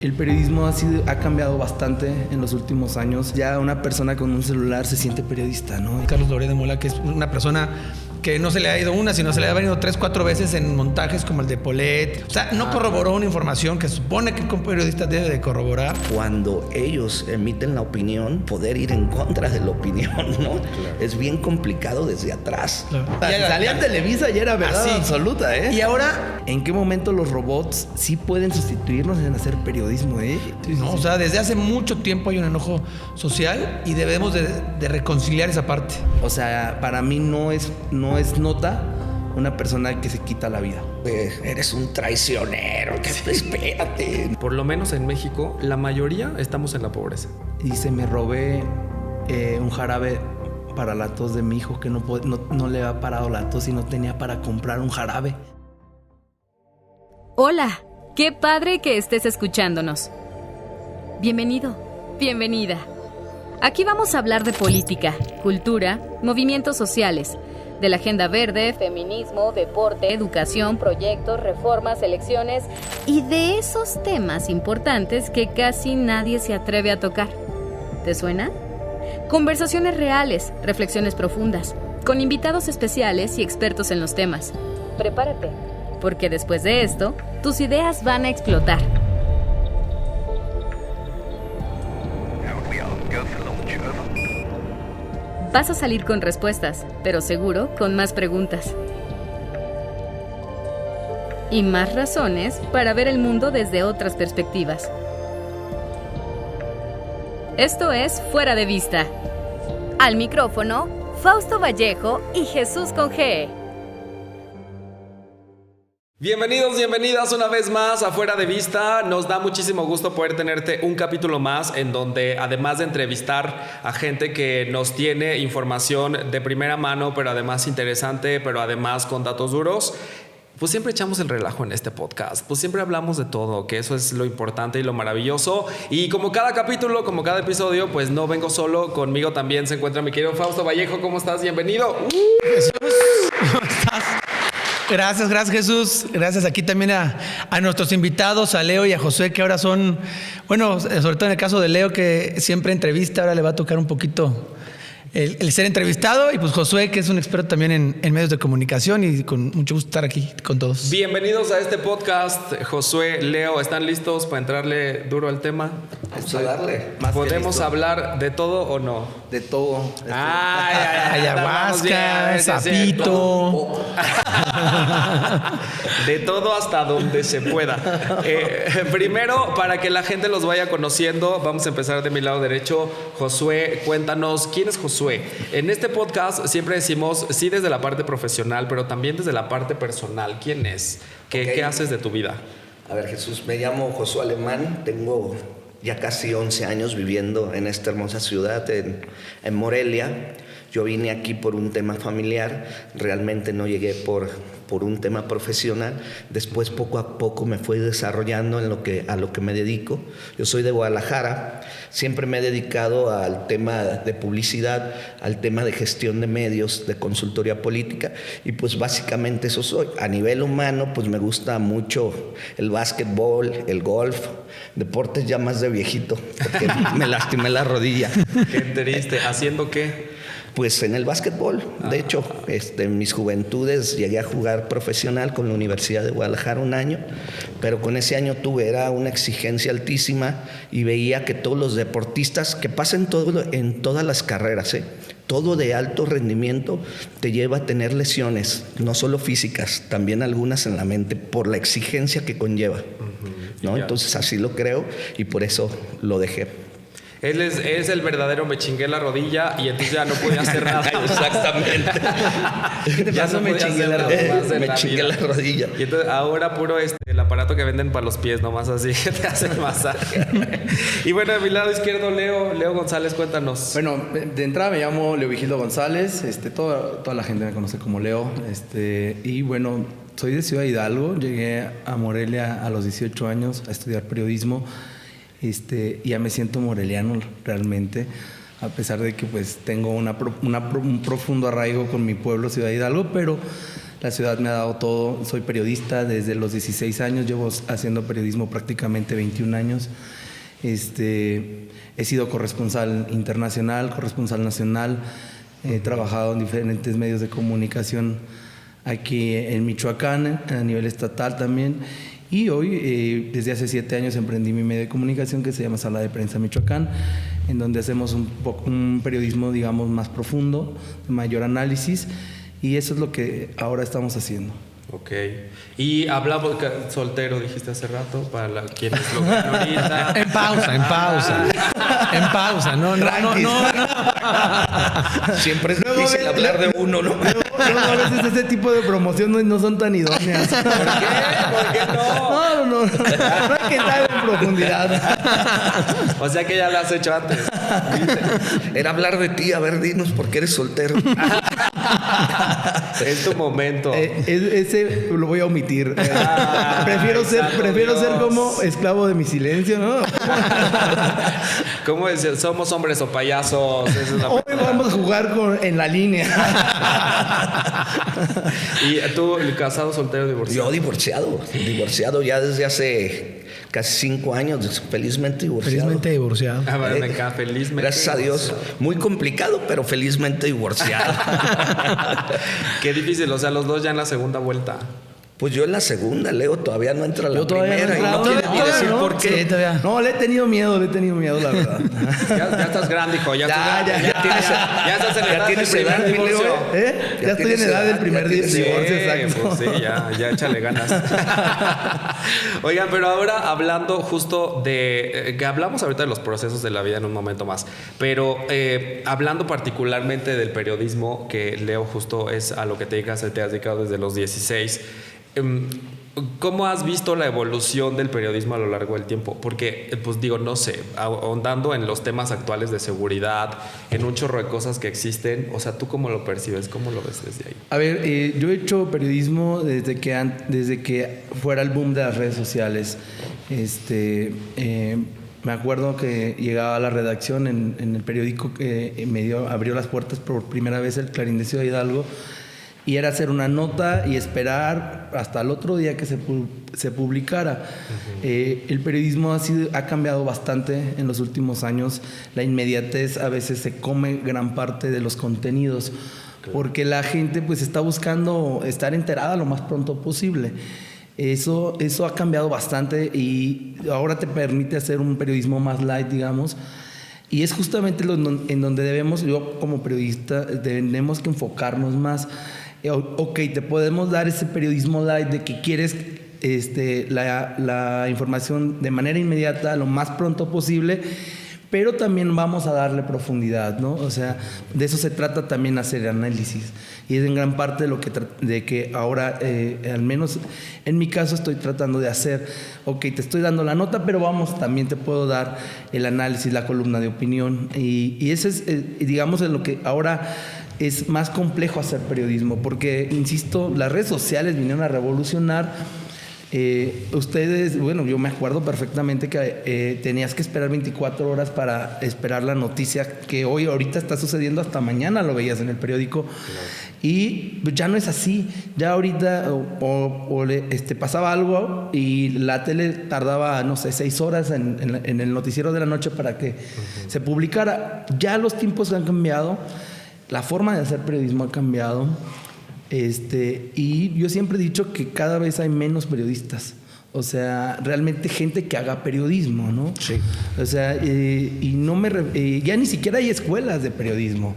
El periodismo ha cambiado bastante en los últimos años. Ya una persona con un celular se siente periodista, ¿no? Carlos Loret de Mola, que es una persona que no se le ha ido una, sino se le ha venido 3, 4 veces en montajes como el de Polet. O sea, no corroboró una información que supone que un periodista debe de corroborar. Cuando ellos emiten la opinión, poder ir en contra de la opinión, ¿no? Claro. Es bien complicado desde atrás. Claro. Salía en Televisa y era verdad absoluta, ¿eh? Y ahora, ¿en qué momento los robots sí pueden sustituirnos en hacer periodismo, eh? Sí. O sea, desde hace mucho tiempo hay un enojo social y debemos de reconciliar esa parte. O sea, para mí no es nota una persona que se quita la vida. Eres un traicionero, espérate. Por lo menos en México, la mayoría estamos en la pobreza. Dice, me robé un jarabe para la tos de mi hijo, que no le había parado la tos y no tenía para comprar un jarabe. Hola, qué padre que estés escuchándonos. Bienvenido, bienvenida. Aquí vamos a hablar de política, cultura, movimientos sociales, de la agenda verde, feminismo, deporte, educación, proyectos, reformas, elecciones y de esos temas importantes que casi nadie se atreve a tocar. ¿Te suena? Conversaciones reales, reflexiones profundas, con invitados especiales y expertos en los temas. Prepárate, porque después de esto, tus ideas van a explotar. Vas a salir con respuestas, pero seguro con más preguntas. Y más razones para ver el mundo desde otras perspectivas. Esto es Fuera de Vista. Al micrófono, Fausto Vallejo y Jesús con G. Bienvenidos, bienvenidas una vez más a Fuera de Vista. Nos da muchísimo gusto poder tenerte un capítulo más en donde, además de entrevistar a gente que nos tiene información de primera mano, pero además interesante, pero además con datos duros, pues siempre echamos el relajo en este podcast. Pues siempre hablamos de todo, que eso es lo importante y lo maravilloso. Y como cada capítulo, como cada episodio, pues no vengo solo. Conmigo también se encuentra mi querido Fausto Vallejo. ¿Cómo estás? Bienvenido. Jesús, ¿cómo estás? Gracias Jesús. Gracias aquí también a nuestros invitados, a Leo y a Josué, que ahora son, bueno, sobre todo en el caso de Leo, que siempre entrevista, ahora le va a tocar un poquito el ser entrevistado, y pues Josué, que es un experto también en medios de comunicación, y con mucho gusto estar aquí con todos. Bienvenidos a este podcast. Josué, Leo, ¿están listos para entrarle duro al tema? Vamos a darle. ¿Podemos hablar de todo o no? De todo. Ayahuasca, sapito. De todo hasta donde se pueda. Primero, para que la gente los vaya conociendo, vamos a empezar de mi lado derecho. Josué, cuéntanos, ¿quién es Josué? En este podcast siempre decimos, sí, desde la parte profesional, pero también desde la parte personal. ¿Quién es? ¿Qué haces de tu vida? A ver, Jesús, me llamo Josué Alemán, tengo ya casi 11 años viviendo en esta hermosa ciudad, en Morelia. Yo vine aquí por un tema familiar, realmente no llegué por un tema profesional. Después, poco a poco, me fui desarrollando a lo que me dedico. Yo soy de Guadalajara, siempre me he dedicado al tema de publicidad, al tema de gestión de medios, de consultoría política, y pues básicamente eso soy. A nivel humano, pues me gusta mucho el básquetbol, el golf, deportes ya más de viejito, porque me lastimé la rodilla. Qué triste. ¿Haciendo qué? Pues en el básquetbol. De hecho, en mis juventudes llegué a jugar profesional con la Universidad de Guadalajara un año, pero con ese año era una exigencia altísima y veía que todos los deportistas, que pasan todo en todas las carreras, todo de alto rendimiento te lleva a tener lesiones, no solo físicas, también algunas en la mente, por la exigencia que conlleva, ¿no? Entonces así lo creo y por eso lo dejé. Él es el verdadero me chingué la rodilla y entonces ya no podía hacer nada. Exactamente. ¿Qué te pasó? Me chingué la rodilla. Y entonces ahora puro el aparato que venden para los pies, nomás así, que te hace el masaje. Y bueno, de mi lado izquierdo, Leo González, cuéntanos. Bueno, de entrada me llamo Leo Vigildo González, toda la gente me conoce como Leo, y bueno, soy de Ciudad Hidalgo, llegué a Morelia a los 18 años a estudiar periodismo. Ya me siento moreliano realmente, a pesar de que pues tengo un profundo arraigo con mi pueblo, Ciudad Hidalgo, pero La ciudad me ha dado todo. Soy periodista desde los 16 años, llevo haciendo periodismo prácticamente 21 años. He sido corresponsal internacional, corresponsal nacional. He trabajado en diferentes medios de comunicación aquí en Michoacán, a nivel estatal también. Y hoy, desde hace 7 años, emprendí mi medio de comunicación que se llama Sala de Prensa Michoacán, en donde hacemos un periodismo, digamos, más profundo, de mayor análisis, y eso es lo que ahora estamos haciendo. Ok. Y hablamos, soltero dijiste hace rato, para quienes lo ven ahorita. En pausa. En pausa, no. Siempre es difícil hablar de uno, ¿no? Luego a veces ese tipo de promoción no son tan idóneas. ¿Por qué? ¿Por qué no? No hay que entrar en profundidad. O sea que ya lo has hecho antes. Era hablar de ti, a ver, dinos por qué eres soltero. Es tu momento. Ese lo voy a omitir. Prefiero ser como esclavo de mi silencio, ¿no? ¿Cómo es? ¿Somos hombres o payasos? Esa es la Hoy pregunta. vamos a jugar en la línea. ¿Y tú, casado, soltero, divorciado? Yo divorciado ya desde hace casi 5 años, felizmente divorciado. Ah, bueno, me encanta, felizmente. Gracias a Dios. Muy complicado, pero felizmente divorciado. Qué difícil, o sea, los dos ya en la segunda vuelta. Pues yo en la segunda, Leo, todavía no entra la Yo todavía primera. no he entrado, y no quiere ni decir por qué. Sí, todavía. No, le he tenido miedo, la verdad. Ya estás grande, hijo. Ya estás en edad del primer divorcio. Ya estoy en edad del primer divorcio, Sí, exacto. pues sí, ya échale ganas. Oigan, pero ahora hablando justo de... que hablamos ahorita de los procesos de la vida en un momento más, pero hablando particularmente del periodismo, que Leo justo es a lo que te has dedicado desde los 16, ¿cómo has visto la evolución del periodismo a lo largo del tiempo? Porque, pues digo, no sé, ahondando en los temas actuales de seguridad, en un chorro de cosas que existen, o sea, ¿tú cómo lo percibes? ¿Cómo lo ves desde ahí? A ver, yo he hecho periodismo desde que fuera el boom de las redes sociales. Me acuerdo que llegaba a la redacción en el periódico que abrió las puertas por primera vez el Clarín de Ciudad Hidalgo, y era hacer una nota y esperar hasta el otro día que se publicara. El periodismo ha cambiado bastante en los últimos años. La inmediatez a veces se come gran parte de los contenidos, porque la gente pues está buscando estar enterada lo más pronto posible. Eso ha cambiado bastante y ahora te permite hacer un periodismo más light, digamos. Y es justamente en donde yo como periodista, tenemos que enfocarnos más. Ok, te podemos dar ese periodismo light de que quieres la información de manera inmediata, lo más pronto posible, pero también vamos a darle profundidad, ¿no? O sea, de eso se trata también hacer análisis. Y es en gran parte de que ahora, al menos en mi caso, estoy tratando de hacer. Ok, te estoy dando la nota, pero también te puedo dar el análisis, la columna de opinión. Y eso es, digamos, en lo que ahora es más complejo hacer periodismo, porque, insisto, las redes sociales vinieron a revolucionar. Ustedes, bueno, yo me acuerdo perfectamente que tenías que esperar 24 horas para esperar la noticia que ahorita está sucediendo, hasta mañana lo veías en el periódico. Claro. Y ya no es así. Ya ahorita pasaba algo y la tele tardaba, no sé, 6 horas en el noticiero de la noche para que se publicara. Ya los tiempos han cambiado, la forma de hacer periodismo ha cambiado. Y yo siempre he dicho que cada vez hay menos periodistas. O sea, realmente gente que haga periodismo, ¿no? Sí. O sea, ya ni siquiera hay escuelas de periodismo.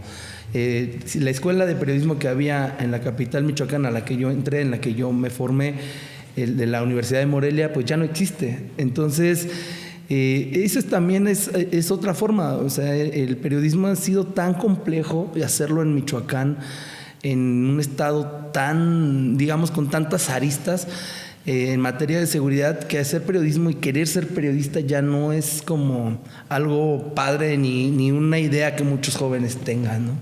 La escuela de periodismo que había en la capital michoacana, a la que yo entré, en la que yo me formé, de la Universidad de Morelia, pues ya no existe. Entonces, eso también es otra forma. O sea, el periodismo ha sido tan complejo de hacerlo en Michoacán, en un estado tan, digamos, con tantas aristas en materia de seguridad, que hacer periodismo y querer ser periodista ya no es como algo padre ni una idea que muchos jóvenes tengan, ¿no?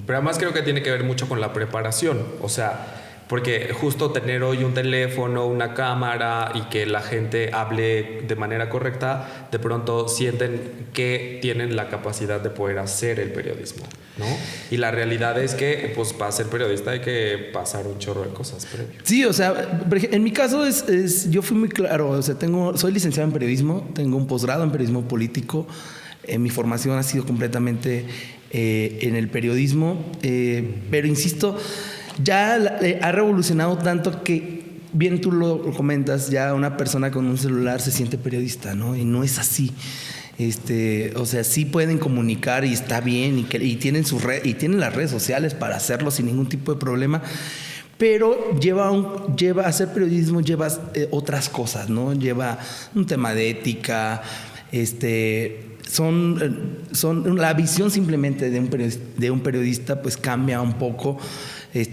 Pero además creo que tiene que ver mucho con la preparación. O sea, Porque justo tener hoy un teléfono, una cámara y que la gente hable de manera correcta, de pronto sienten que tienen la capacidad de poder hacer el periodismo, ¿no? Y la realidad es que, pues, para ser periodista hay que pasar un chorro de cosas previo. Sí, o sea, en mi caso yo fui muy claro, o sea, soy licenciado en periodismo, tengo un posgrado en periodismo político, mi formación ha sido completamente en el periodismo, pero insisto, ya ha revolucionado tanto que, bien tú lo comentas, ya una persona con un celular se siente periodista, ¿no? Y no es así. O sea, sí pueden comunicar y está bien y tienen tienen las redes sociales para hacerlo sin ningún tipo de problema, pero lleva a hacer periodismo, lleva otras cosas, ¿no? Lleva un tema de ética, la visión simplemente de un periodista pues cambia un poco.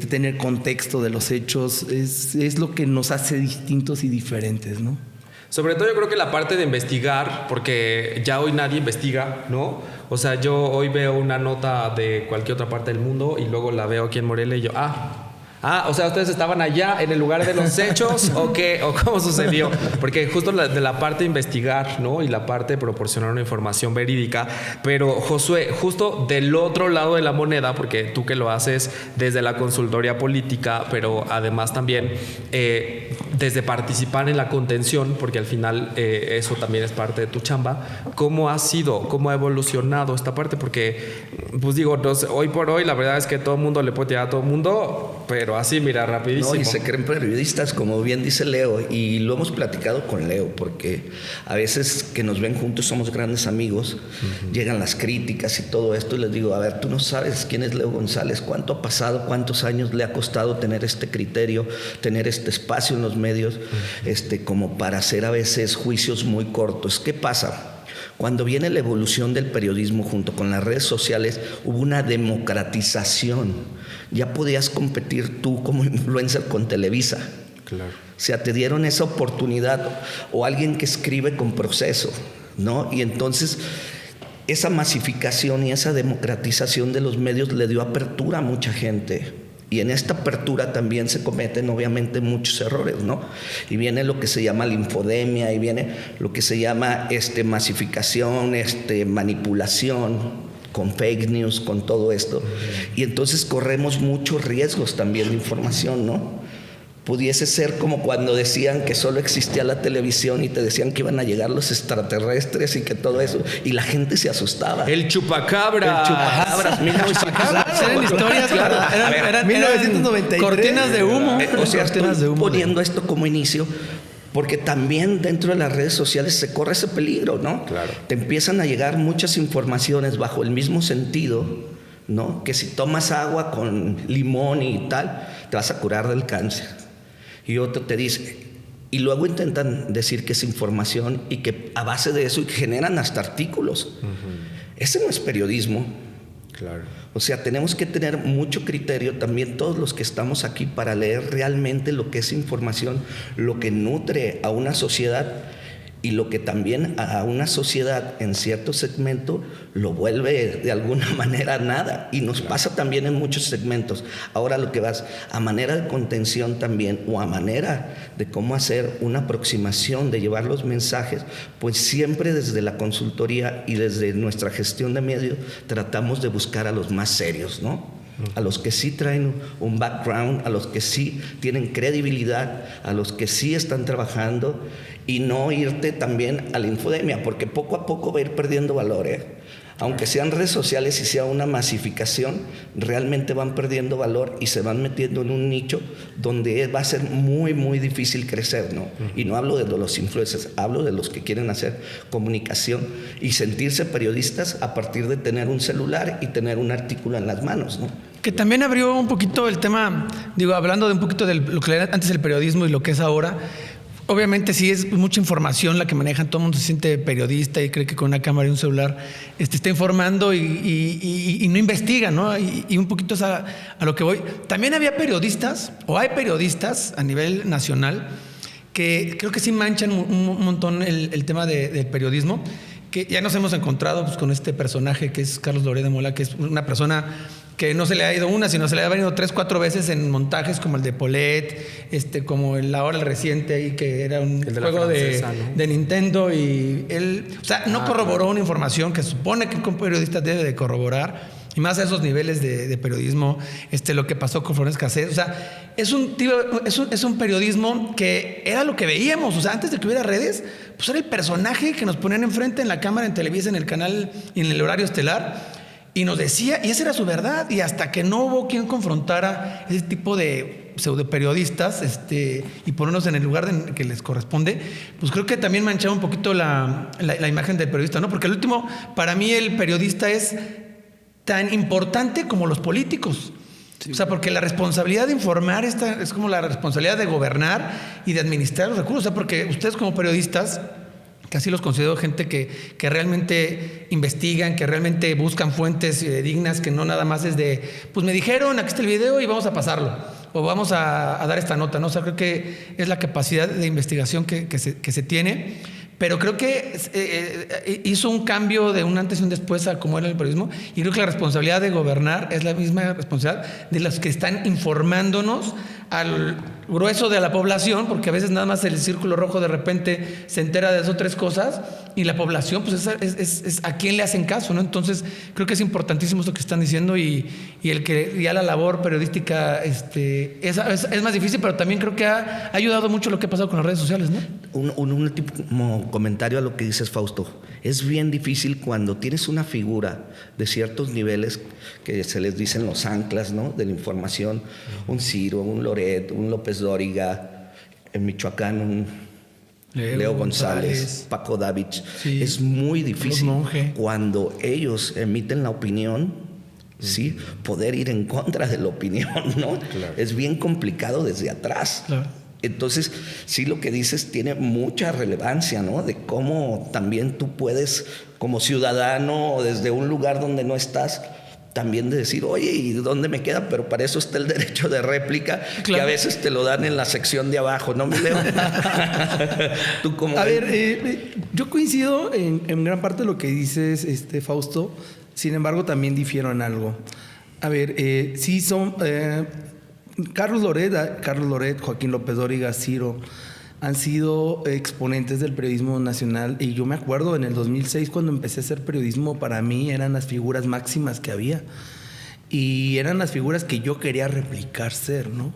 Tener contexto de los hechos es lo que nos hace distintos y diferentes, ¿no? Sobre todo yo creo que la parte de investigar, porque ya hoy nadie investiga, ¿no? O sea, yo hoy veo una nota de cualquier otra parte del mundo y luego la veo aquí en Morelia y yo, o sea, ¿ustedes estaban allá en el lugar de los hechos o qué? ¿O cómo sucedió? Porque justo de la parte de investigar, ¿no? Y la parte de proporcionar una información verídica. Pero, Josué, justo del otro lado de la moneda, porque tú que lo haces desde la consultoría política, pero además también desde participar en la contención, porque al final eso también es parte de tu chamba, ¿cómo ha evolucionado esta parte? Porque, pues digo, no sé, hoy por hoy la verdad es que todo el mundo le puede tirar a todo el mundo, pero así, mira, rapidísimo. No, y se creen periodistas, como bien dice Leo, y lo hemos platicado con Leo, porque a veces que nos ven juntos somos grandes amigos, llegan las críticas y todo esto, y les digo, a ver, tú no sabes quién es Leo González, cuánto ha pasado, cuántos años le ha costado tener este criterio, tener este espacio en los medios, como para hacer a veces juicios muy cortos. ¿Qué pasa? Cuando viene la evolución del periodismo junto con las redes sociales, hubo una democratización. Ya podías competir tú como influencer con Televisa. Claro. O sea, te dieron esa oportunidad, o alguien que escribe con proceso, ¿no? Y entonces esa masificación y esa democratización de los medios le dio apertura a mucha gente. Y en esta apertura también se cometen obviamente muchos errores, ¿no? Y viene lo que se llama la infodemia, y viene lo que se llama masificación, manipulación, con fake news, con todo esto. Y entonces corremos muchos riesgos también de información, ¿no? Pudiese ser como cuando decían que solo existía la televisión y te decían que iban a llegar los extraterrestres y que todo eso, y la gente se asustaba. El chupacabra. El chupacabras, 1993. Eran historias, eran 1993. Cortinas de humo. O sea, cortinas estoy de humo. poniendo esto como inicio, porque también dentro de las redes sociales se corre ese peligro, ¿no? Claro. Te empiezan a llegar muchas informaciones bajo el mismo sentido, ¿no? Que si tomas agua con limón y tal, te vas a curar del cáncer. Y otro te dice, y luego intentan decir que es información y que a base de eso y generan hasta artículos. Ese no es periodismo. Claro. O sea, tenemos que tener mucho criterio también todos los que estamos aquí para leer realmente lo que es información, lo que nutre a una sociedad y lo que también a una sociedad en cierto segmento lo vuelve de alguna manera nada. Y nos pasa también en muchos segmentos. Ahora lo que vas a manera de contención también, o a manera de cómo hacer una aproximación, de llevar los mensajes, pues siempre desde la consultoría y desde nuestra gestión de medios tratamos de buscar a los más serios, ¿no? A los que sí traen un background, a los que sí tienen credibilidad, a los que sí están trabajando, y no irte también a la infodemia, porque poco a poco va a ir perdiendo valor, Aunque sean redes sociales y sea una masificación, realmente van perdiendo valor y se van metiendo en un nicho donde va a ser muy, muy difícil crecer, ¿no? Y no hablo de los influencers, hablo de los que quieren hacer comunicación y sentirse periodistas a partir de tener un celular y tener un artículo en las manos, ¿no? Que también abrió un poquito el tema, digo, hablando de un poquito de lo que era antes el periodismo y lo que es ahora. Obviamente sí es mucha información la que manejan, todo el mundo se siente periodista y cree que con una cámara y un celular está informando y no investiga, ¿no? Y un poquito a lo que voy. También había periodistas, o hay periodistas a nivel nacional, que creo que sí manchan un montón el tema del periodismo, que ya nos hemos encontrado pues, con este personaje que es Carlos Loret de Mola, que es una persona que no se le ha ido una, sino se le ha venido 3, 4 veces en montajes como el de Paulette, como ahora el reciente ahí, que era un juego de Nintendo, y él, o sea, no corroboró una información que supone que un periodista debe de corroborar, y más a esos niveles de periodismo, lo que pasó con Florence Cassés. O sea, es un periodismo que era lo que veíamos. O sea, antes de que hubiera redes, pues era el personaje que nos ponían enfrente en la cámara, en Televisa, en el canal y en el horario estelar, y nos decía, y esa era su verdad. Y hasta que no hubo quien confrontara ese tipo de pseudoperiodistas, y ponernos en el lugar que les corresponde, pues creo que también manchaba un poquito la imagen del periodista, ¿no? Porque para mí el periodista es tan importante como los políticos. Sí. O sea, porque la responsabilidad de informar es como la responsabilidad de gobernar y de administrar los recursos. O sea, porque ustedes como periodistas, casi los considero gente que realmente investigan, que realmente buscan fuentes dignas, que no nada más es de, pues me dijeron, aquí está el video y vamos a pasarlo, o vamos a dar esta nota, ¿no? O sea, creo que es la capacidad de investigación que se tiene. Pero creo que hizo un cambio de un antes y un después a cómo era el periodismo. Y creo que la responsabilidad de gobernar es la misma responsabilidad de los que están informándonos al grueso de la población, porque a veces nada más el círculo rojo de repente se entera de 2 o 3 cosas, y la población pues es a quién le hacen caso, ¿no? Entonces creo que es importantísimo esto que están diciendo, y el que ya la labor periodística es más difícil, pero también creo que ha ayudado mucho lo que ha pasado con las redes sociales, ¿no? Un último comentario a lo que dices, Fausto. Es bien difícil cuando tienes una figura de ciertos niveles que se les dicen los anclas, ¿no?, de la información, un Ciro, un Loret, un López Dóriga, en Michoacán un Leo González, Paco Davich. Sí. Es muy difícil cuando ellos emiten la opinión, ¿sí?, poder ir en contra de la opinión, ¿no? Claro. Es bien complicado desde atrás. Claro. Entonces, sí, lo que dices tiene mucha relevancia, ¿no? De cómo también tú puedes, como ciudadano, desde un lugar donde no estás, también de decir, oye, ¿y dónde me queda? Pero para eso está el derecho de réplica, claro, que a veces te lo dan en la sección de abajo, ¿no, mi Leo? ¿Tú cómo ves? A ver, yo coincido en gran parte de lo que dices, Fausto. Sin embargo, también difiero en algo. A ver, sí son... Carlos Loret, Joaquín López Dóriga, Ciro, han sido exponentes del periodismo nacional, y yo me acuerdo en el 2006 cuando empecé a hacer periodismo, para mí eran las figuras máximas que había, y eran las figuras que yo quería replicar ser, ¿no?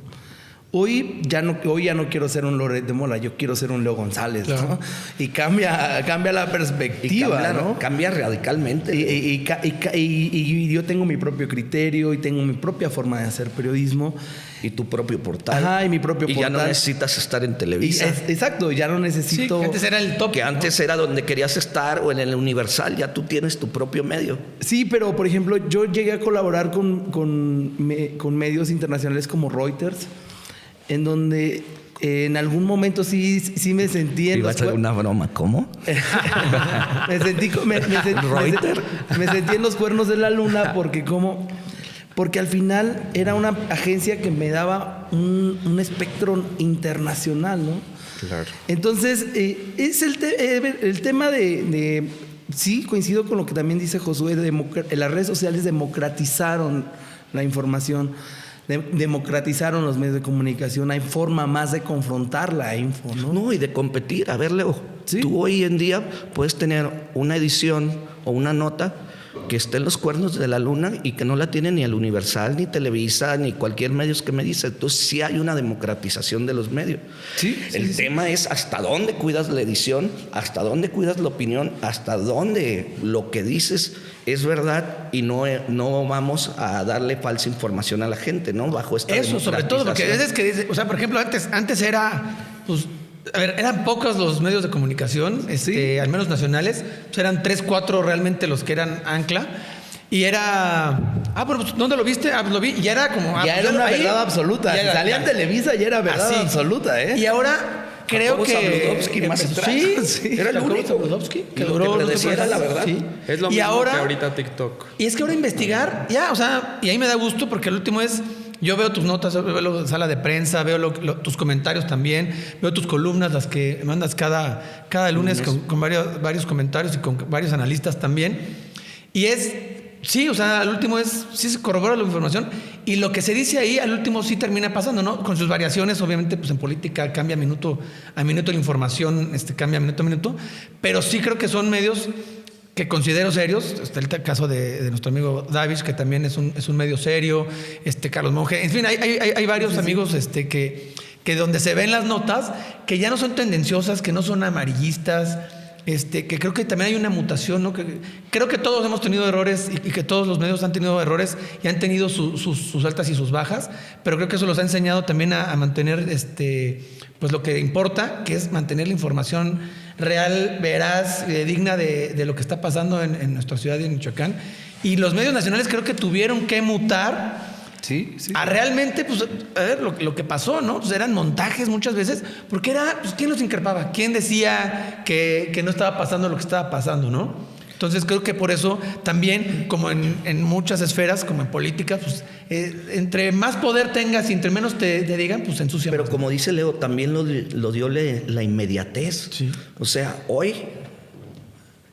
Hoy ya no quiero ser un Loret de Mola, yo quiero ser un Leo González, claro, ¿no? Y cambia la perspectiva, ¿no? Cambia radicalmente. Y yo tengo mi propio criterio y tengo mi propia forma de hacer periodismo. Y tu propio portal. Ajá, y mi propio portal. Y ya no necesitas estar en Televisa. Exacto, ya no necesito... Sí, que antes era el top. Que antes, ¿no?, era donde querías estar, o en el Universal, ya tú tienes tu propio medio. Sí, pero por ejemplo, yo llegué a colaborar con medios internacionales como Reuters, en donde en algún momento sí me sentí en... ¿Iba a hacer una broma? ¿Cómo? me sentí en los cuernos de la luna, porque al final era una agencia que me daba un espectro internacional, ¿no? Claro. Entonces, es el tema de sí, coincido con lo que también dice Josué, las redes sociales democratizaron la información, democratizaron los medios de comunicación. Hay forma más de confrontar la info, ¿no? No, y de competir. A ver, Leo, ¿sí?, tú hoy en día puedes tener una edición o una nota que esté en los cuernos de la luna y que no la tiene ni el Universal, ni Televisa, ni cualquier medio que me dice. Entonces sí hay una democratización de los medios. Sí, el tema es hasta dónde cuidas la edición, hasta dónde cuidas la opinión, hasta dónde lo que dices es verdad, y no vamos a darle falsa información a la gente, ¿no? Bajo esta eso, sobre todo, porque a veces que dice, o sea, por ejemplo, antes era, pues, a ver, eran pocos los medios de comunicación, sí, al menos nacionales, pues eran 3, 4 realmente los que eran ancla. Y era... bueno, pues, ¿dónde lo viste? Lo vi. Y ya era como... ya era una verdad absoluta. Si salía en Televisa, ya era verdad absoluta, ¿eh? Y ahora creo que... más atrás. Sí, era el único. Que duró... Que decía la verdad. Sí. Es lo mismo que ahorita TikTok. Y es que ahora investigar... Ya, o sea... Y ahí me da gusto porque el último es... Yo veo tus notas, veo la sala de prensa, veo tus comentarios también, veo tus columnas, las que mandas cada lunes con varios comentarios y con varios analistas también. Y es Sí, o sea, al último sí se corrobora la información y lo que se dice ahí al último sí termina pasando, ¿no? Con sus variaciones, obviamente, pues en política cambia minuto a minuto la información, cambia minuto a minuto, pero sí creo que son medios que considero serios. Está el caso de nuestro amigo Davis, que también es un medio serio, Carlos Monge, en fin, hay varios amigos que donde se ven las notas, que ya no son tendenciosas, que no son amarillistas, que creo que también hay una mutación, ¿no? Que creo que todos hemos tenido errores y que todos los medios han tenido errores y han tenido sus altas y sus bajas, pero creo que eso los ha enseñado también a mantener pues lo que importa, que es mantener la información real, veraz, digna de lo que está pasando en nuestra ciudad y en Michoacán. Y los medios nacionales creo que tuvieron que mutar a realmente, pues, a ver lo que pasó, ¿no? Pues eran montajes muchas veces, porque era, pues, ¿quién los increpaba? ¿Quién decía que no estaba pasando lo que estaba pasando, no? Entonces creo que por eso también, como en muchas esferas, como en política, pues entre más poder tengas y entre menos te digan, pues se ensucia. Pero como dice Leo, también lo dio la inmediatez. Sí. O sea, hoy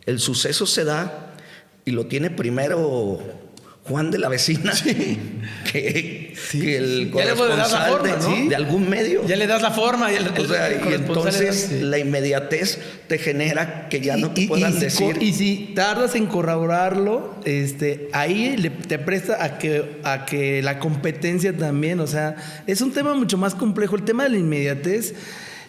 el suceso se da y lo tiene primero Juan de la vecina, que el corresponsal de algún medio. Ya le das la forma. Y entonces la inmediatez te genera que ya no te puedan decir. Y si tardas en corroborarlo, ahí te presta a que la competencia también, o sea, es un tema mucho más complejo. El tema de la inmediatez,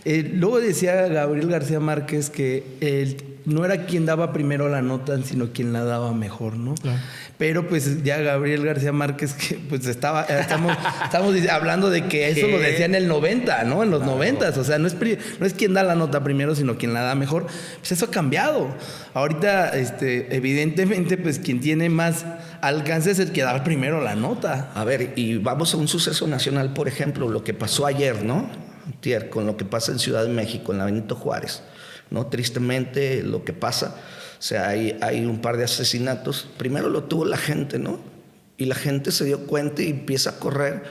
luego decía Gabriel García Márquez que no era quien daba primero la nota, sino quien la daba mejor, ¿no? Claro. Pero pues ya Gabriel García Márquez, que pues estamos hablando de que eso lo decía en el 90, ¿no? En los 90s, o sea, no es quien da la nota primero, sino quien la da mejor. Pues eso ha cambiado. Ahorita, evidentemente, pues quien tiene más alcance es el que da primero la nota. A ver, y vamos a un suceso nacional, por ejemplo, lo que pasó ayer, ¿no? Con lo que pasa en Ciudad de México, en la Benito Juárez, ¿no? Tristemente lo que pasa, o sea, hay un par de asesinatos. Primero lo tuvo la gente, ¿no? Y la gente se dio cuenta y empieza a correr,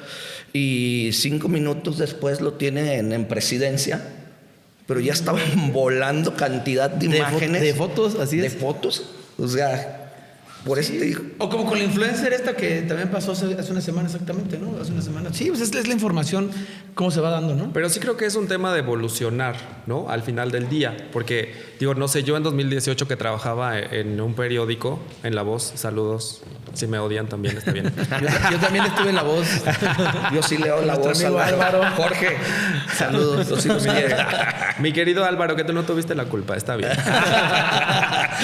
y 5 minutos después lo tienen en presidencia, pero ya estaban volando cantidad de imágenes. De fotos, así es. De fotos, o sea, por eso te digo. O como con la influencer que también pasó hace una semana exactamente, ¿no? Hace una semana. Sí, pues es la información, cómo se va dando, ¿no? Pero sí creo que es un tema de evolucionar, ¿no? Al final del día. Porque, digo, no sé, yo en 2018 que trabajaba en un periódico, en La Voz, saludos, si me odian también está bien. Yo también estuve en La Voz. Yo sí leo La Voz. Amigo Álvaro. Jorge, saludos. Mi querido Álvaro, que tú no tuviste la culpa, está bien.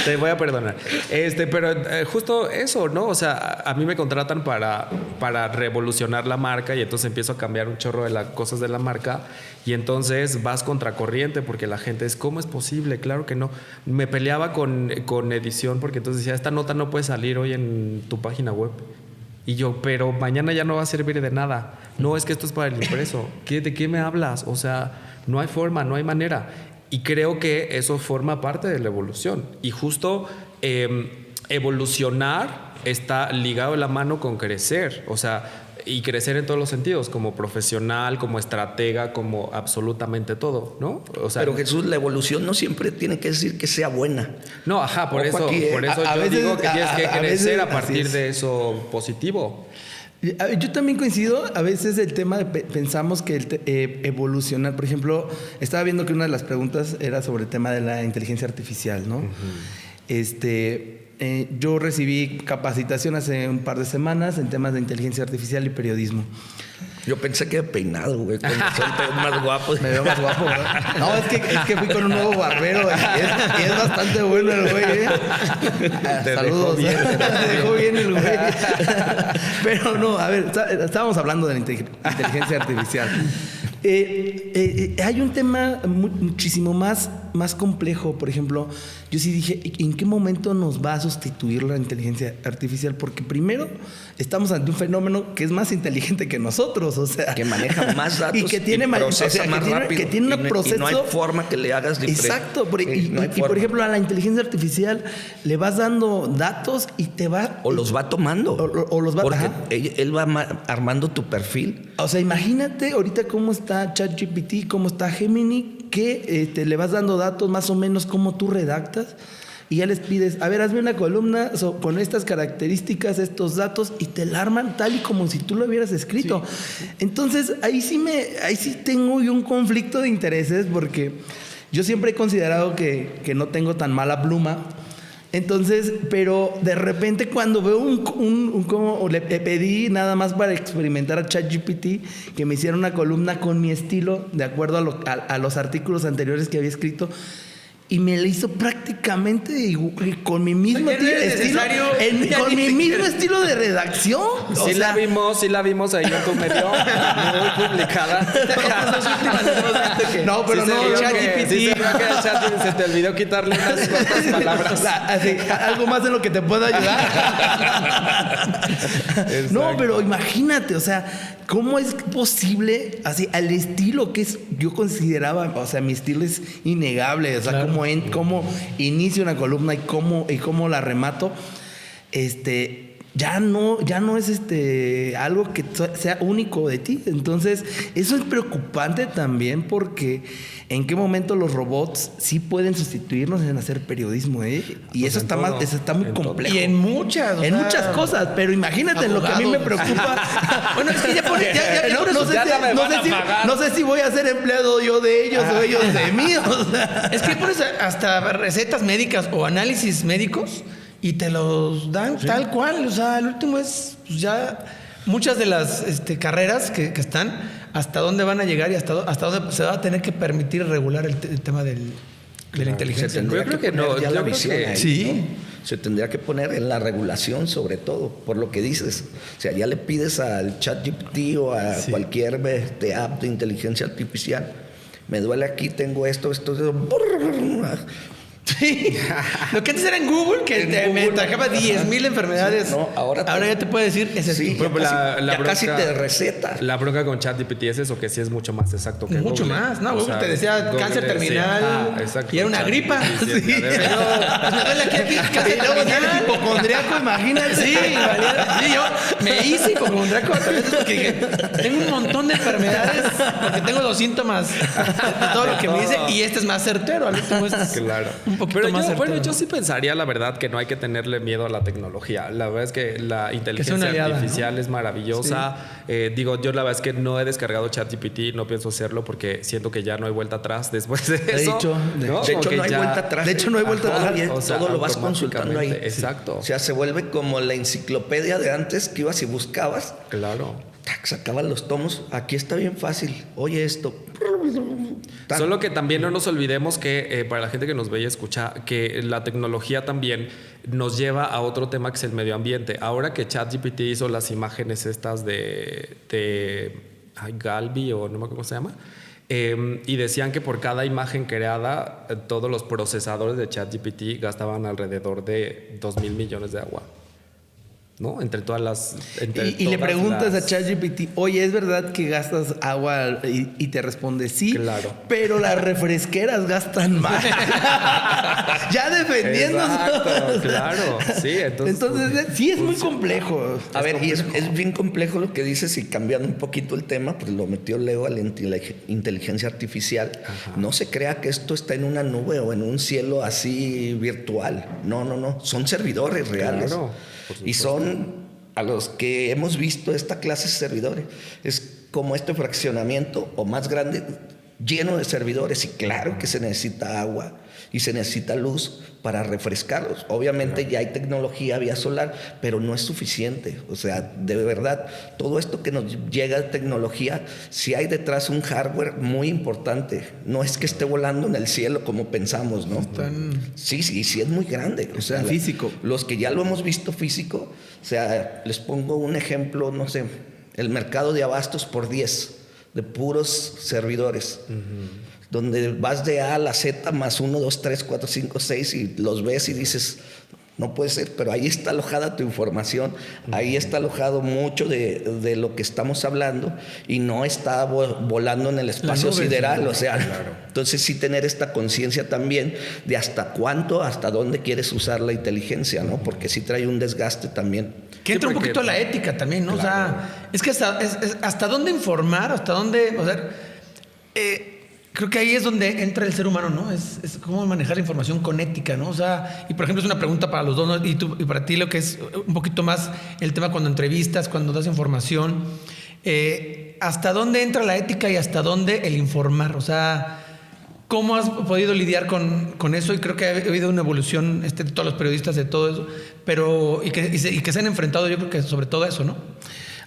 Te voy a perdonar. Pero justo eso, ¿no? O sea, a mí me contratan para revolucionar la marca, y entonces empiezo a cambiar un chorro de las cosas de la marca, y entonces vas contracorriente porque la gente es, ¿cómo es posible? Claro que no. Me peleaba con edición porque entonces decía, esta nota no puede salir hoy en tu página web. Y yo, pero mañana ya no va a servir de nada. No, es que esto es para el impreso. ¿De qué me hablas? O sea, no hay forma, no hay manera. Y creo que eso forma parte de la evolución. Y justo evolucionar está ligado de la mano con crecer. O sea, y crecer en todos los sentidos, como profesional, como estratega, como absolutamente todo, ¿no? O sea, pero Jesús, la evolución no siempre tiene que decir que sea buena. No, ajá, por eso yo digo que tienes que crecer a partir de eso positivo. Yo también coincido. A veces el tema pensamos que evolucionar, por ejemplo, estaba viendo que una de las preguntas era sobre el tema de la inteligencia artificial, ¿no? Uh-huh. Yo recibí capacitación hace un par de semanas en temas de inteligencia artificial y periodismo. Yo pensé que peinado, güey, con el más guapo. Me veo más guapo, ¿verdad? No, es que fui con un nuevo barbero y es bastante bueno el güey, ¿eh? Saludos. Te dejó bien el güey. Pero no, a ver, estábamos hablando de la inteligencia artificial. Hay un tema muchísimo más complejo. Por ejemplo, yo sí dije, ¿en qué momento nos va a sustituir la inteligencia artificial? Porque primero estamos ante un fenómeno que es más inteligente que nosotros, o sea, que maneja más datos y que tiene procesa más rápido, que tiene un proceso, y no hay forma que le hagas exacto. Y por ejemplo, a la inteligencia artificial le vas dando datos y te va o los va tomando o los va, porque él va armando tu perfil. O sea, imagínate ahorita cómo está ChatGPT, cómo está Gemini, que le vas dando datos más o menos cómo tú redactas, y ya les pides, a ver, hazme una columna con estas características, estos datos, y te la arman tal y como si tú lo hubieras escrito. Sí. Entonces, ahí sí tengo yo un conflicto de intereses, porque yo siempre he considerado que no tengo tan mala pluma. Entonces, pero de repente cuando veo como le pedí nada más para experimentar a ChatGPT que me hiciera una columna con mi estilo, de acuerdo a los artículos anteriores que había escrito, y me la hizo prácticamente con mi mismo con mi mismo estilo de redacción. Sí, la vimos ahí en tu medio, muy publicada. No, pero sí, no, ChatGPT. Sí, se te olvidó quitarle unas cuantas palabras. Algo más en lo que te pueda ayudar. No, pero imagínate, o sea, ¿cómo es posible, así, al estilo que yo consideraba, o sea, mi estilo es innegable, o sea, claro, cómo inicio una columna y cómo la remato, ya no es algo que sea único de ti. Entonces, eso es preocupante también, porque en qué momento los robots sí pueden sustituirnos en hacer periodismo, ¿eh? Y pues eso está muy complejo. Y en muchas cosas, pero imagínate en lo que a mí me preocupa. Bueno, es que no sé si voy a ser empleado yo de ellos o ellos de mí. O sea. Es que pones hasta recetas médicas o análisis médicos y te los dan tal cual. O sea, el último es pues ya muchas de las carreras que están, hasta dónde van a llegar y hasta dónde se va a tener que permitir regular el tema de la inteligencia. Yo creo que no, ya la visión ahí, sí. ¿no? Se tendría que poner en la regulación, sobre todo, por lo que dices. O sea, ya le pides al ChatGPT o a cualquier app de inteligencia artificial, me duele aquí, tengo esto. Sí. Lo que antes era en Google, que me trajaba 10,000 enfermedades. No, ahora ya te puede decir ese sí, casi te receta. La bronca con ChatGPT es eso, que sí es mucho más exacto que mucho Google. Más. No, Google te decía cáncer terminal y era una gripa. Sí. Me duele aquí, casi luego tienes hipocondriaco, imagínate. Sí, yo me hice hipocondriaco porque dije, tengo un montón de enfermedades porque tengo los síntomas de todo lo que me dice, y este es más certero. Claro. Pero yo sí pensaría, la verdad, que no hay que tenerle miedo a la tecnología. La verdad es que la inteligencia artificial, ¿no?, es maravillosa. Sí. Yo la verdad es que no he descargado ChatGPT, no pienso hacerlo porque siento que ya no hay vuelta atrás después de eso. De hecho, no hay vuelta atrás. De hecho, no hay vuelta atrás. O sea, todo lo vas consultando ahí. Exacto. O sea, se vuelve como la enciclopedia de antes, que ibas y buscabas. Claro. Sacaban los tomos. Aquí está bien fácil. Oye, esto. Solo que también no nos olvidemos que para la gente que nos ve y escucha, que la tecnología también nos lleva a otro tema, que es el medio ambiente. Ahora que ChatGPT hizo las imágenes estas de Galbi, o no me acuerdo cómo se llama, y decían que por cada imagen creada, todos los procesadores de ChatGPT gastaban alrededor de 2,000 millones de agua, ¿no? Entre todas las... Y le preguntas a ChatGPT, oye, ¿es verdad que gastas agua? Y te responde sí, claro, pero las refresqueras gastan más. Ya defendiéndose. Exacto, claro. Sí, entonces sí es muy complejo. A ver, y es bien complejo lo que dices, y cambiando un poquito el tema, pues lo metió Leo a la inteligencia artificial. Ajá. No se crea que esto está en una nube o en un cielo así virtual. No. Son servidores reales. Claro. Y son a los que hemos visto esta clase de servidores. Es como este fraccionamiento o más grande, lleno de servidores. Y claro que se necesita agua y se necesita luz para refrescarlos. Obviamente ya hay tecnología vía solar, pero no es suficiente. O sea, de verdad, todo esto que nos llega de tecnología, sí hay detrás un hardware muy importante. No es que esté volando en el cielo como pensamos, ¿no? Sí es muy grande. O sea, físico. Los que ya lo hemos visto físico, o sea, les pongo un ejemplo, no sé, el mercado de abastos por 10 de puros servidores. Uh-huh. Donde vas de A a la Z más 1, 2, 3, 4, 5, 6 y los ves y dices, no puede ser, pero ahí está alojada tu información, ahí está alojado mucho de lo que estamos hablando, y no está volando en el espacio sideral, o sea, claro. Entonces sí tener esta conciencia también de hasta cuánto, hasta dónde quieres usar la inteligencia, ¿no? Porque sí trae un desgaste también. Que entra un poquito a la ética también, ¿no? Claro. O sea, es que hasta dónde informar, hasta dónde, o sea, Creo que ahí es donde entra el ser humano, ¿no? Es cómo manejar la información con ética, ¿no? O sea, y por ejemplo es una pregunta para los dos, ¿no? Y para ti lo que es un poquito más el tema cuando entrevistas, cuando das información, ¿hasta dónde entra la ética y hasta dónde el informar? O sea, ¿cómo has podido lidiar con eso? Y creo que ha habido una evolución de todos los periodistas de todo eso, pero y que se han enfrentado, yo creo que sobre todo eso, ¿no?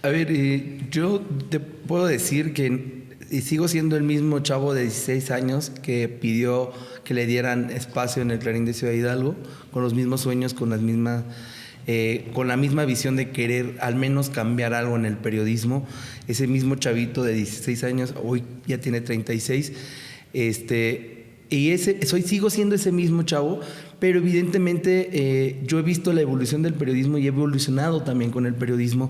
A ver, yo te puedo decir que sigo siendo el mismo chavo de 16 años que pidió que le dieran espacio en el Clarín de Ciudad Hidalgo, con los mismos sueños, con la misma visión de querer al menos cambiar algo en el periodismo. Ese mismo chavito de 16 años, hoy ya tiene 36, sigo siendo ese mismo chavo, pero evidentemente yo he visto la evolución del periodismo y he evolucionado también con el periodismo.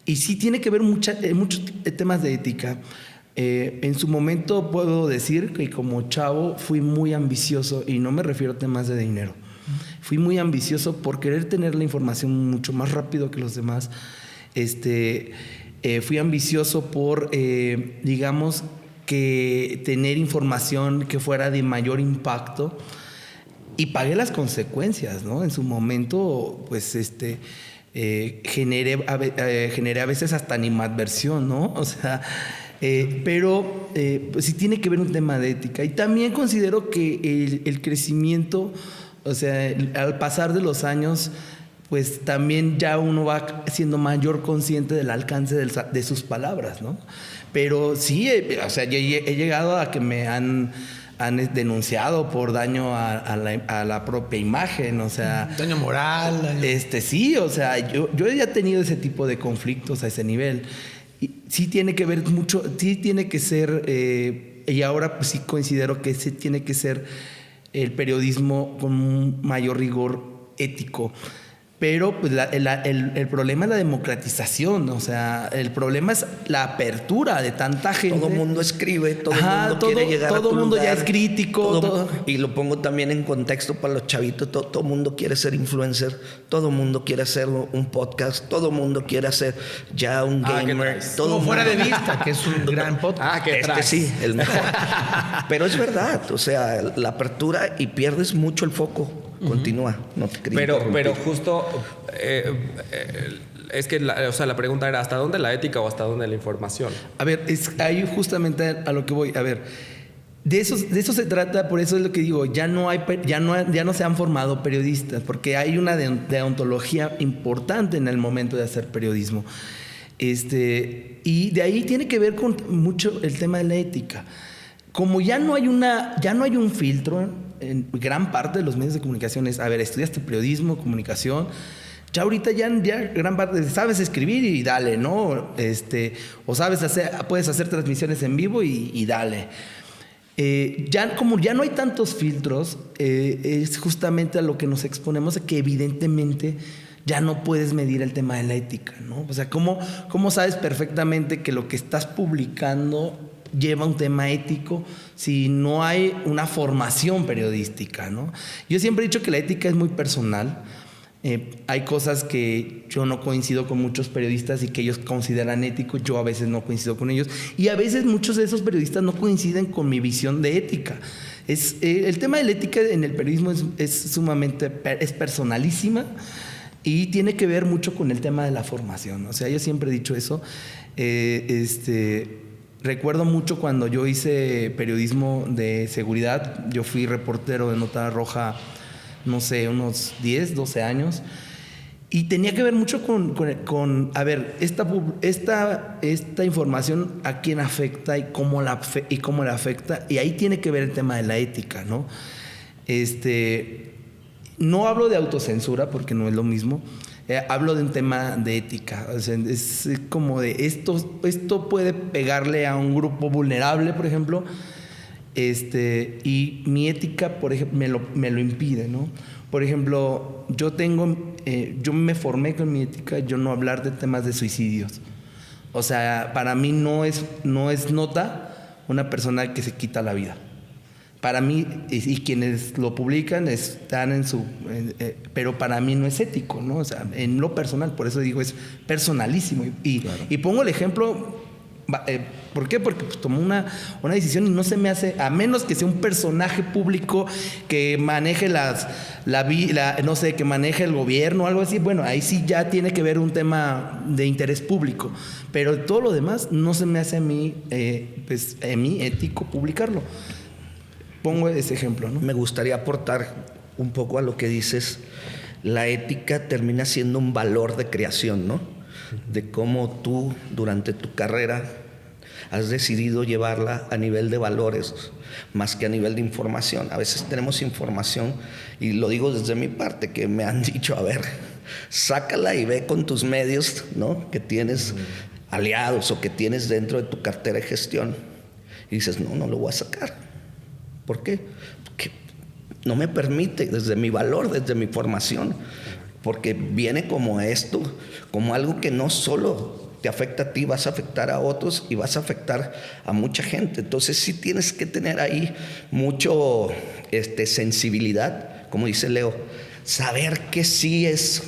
Y sí tiene que ver muchos temas de ética. En su momento puedo decir que como chavo fui muy ambicioso, y no me refiero a temas de dinero. Fui muy ambicioso por querer tener la información mucho más rápido que los demás. Fui ambicioso por, digamos, que tener información que fuera de mayor impacto, y pagué las consecuencias, ¿no? En su momento, pues, generé a veces hasta animadversión, ¿no? O sea, pero pues sí tiene que ver un tema de ética. Y también considero que el crecimiento, o sea, al pasar de los años, pues también ya uno va siendo mayor consciente del alcance de sus palabras, ¿no? Pero sí, o sea, yo he llegado a que me han denunciado por daño a la propia imagen, o sea... Daño moral. Sí, o sea, yo ya he tenido ese tipo de conflictos a ese nivel. Y sí tiene que ver mucho, sí tiene que ser, y ahora pues sí considero que sí tiene que ser el periodismo con un mayor rigor ético. Pero pues el problema es la democratización, o sea, el problema es la apertura de tanta gente. Todo el mundo escribe, todo el mundo quiere llegar a tu lugar. Todo el mundo ya es crítico. Y lo pongo también en contexto para los chavitos, todo el mundo quiere ser influencer, todo el mundo quiere hacer un podcast, todo el mundo quiere hacer ya un gamer. Todo fuera de vista, que es un gran podcast. Sí, el mejor. Pero es verdad, o sea, la apertura y pierdes mucho el foco. Continúa, no te quería pero justo es que la pregunta era ¿hasta dónde la ética o hasta dónde la información? A ver, ahí justamente a lo que voy. A ver, de eso se trata, por eso es lo que digo, ya no se han formado periodistas, porque hay una deontología importante en el momento de hacer periodismo. Y de ahí tiene que ver con mucho el tema de la ética. Como ya no hay un filtro en gran parte de los medios de comunicación, a ver, estudiaste periodismo, comunicación, ya ahorita ya gran parte sabes escribir y dale, ¿no? O puedes hacer transmisiones en vivo y dale. Como ya no hay tantos filtros, es justamente a lo que nos exponemos, que evidentemente ya no puedes medir el tema de la ética, ¿no? O sea, ¿cómo sabes perfectamente que lo que estás publicando lleva un tema ético si no hay una formación periodística, ¿no? Yo siempre he dicho que la ética es muy personal. Hay cosas que yo no coincido con muchos periodistas y que ellos consideran ético, yo a veces no coincido con ellos, y a veces muchos de esos periodistas no coinciden con mi visión de ética. El tema de la ética en el periodismo es personalísima y tiene que ver mucho con el tema de la formación. O sea, yo siempre he dicho eso. Recuerdo mucho cuando yo hice periodismo de seguridad. Yo fui reportero de Nota Roja, no sé, unos 10, 12 años. Y tenía que ver mucho con a ver, esta información a quién afecta y cómo la afecta. Y ahí tiene que ver el tema de la ética, ¿no? No hablo de autocensura porque no es lo mismo. Hablo de un tema de ética. O sea, es como de esto puede pegarle a un grupo vulnerable, por ejemplo, y mi ética, por ejemplo, me lo impide, ¿no? Por ejemplo, yo me formé con mi ética, yo no hablar de temas de suicidios. O sea, para mí no es nota una persona que se quita la vida. Para mí, y quienes lo publican están pero para mí no es ético, ¿no? O sea, en lo personal, por eso digo, es personalísimo. Y pongo el ejemplo ¿Por qué? Porque pues, tomó una decisión y no se me hace, a menos que sea un personaje público que maneje no sé, que maneje el gobierno o algo así. Bueno, ahí sí ya tiene que ver un tema de interés público. Pero todo lo demás no se me hace a mí ético publicarlo. Pongo ese ejemplo, ¿no? Me gustaría aportar un poco a lo que dices. La ética termina siendo un valor de creación, ¿no? De cómo tú, durante tu carrera, has decidido llevarla a nivel de valores más que a nivel de información. A veces tenemos información, y lo digo desde mi parte, que me han dicho, a ver, sácala y ve con tus medios, ¿no? Que tienes aliados o que tienes dentro de tu cartera de gestión. Y dices, no lo voy a sacar. ¿Por qué? Porque no me permite, desde mi valor, desde mi formación, porque viene como esto, como algo que no solo te afecta a ti, vas a afectar a otros y vas a afectar a mucha gente. Entonces sí tienes que tener ahí mucho sensibilidad, como dice Leo, saber que sí es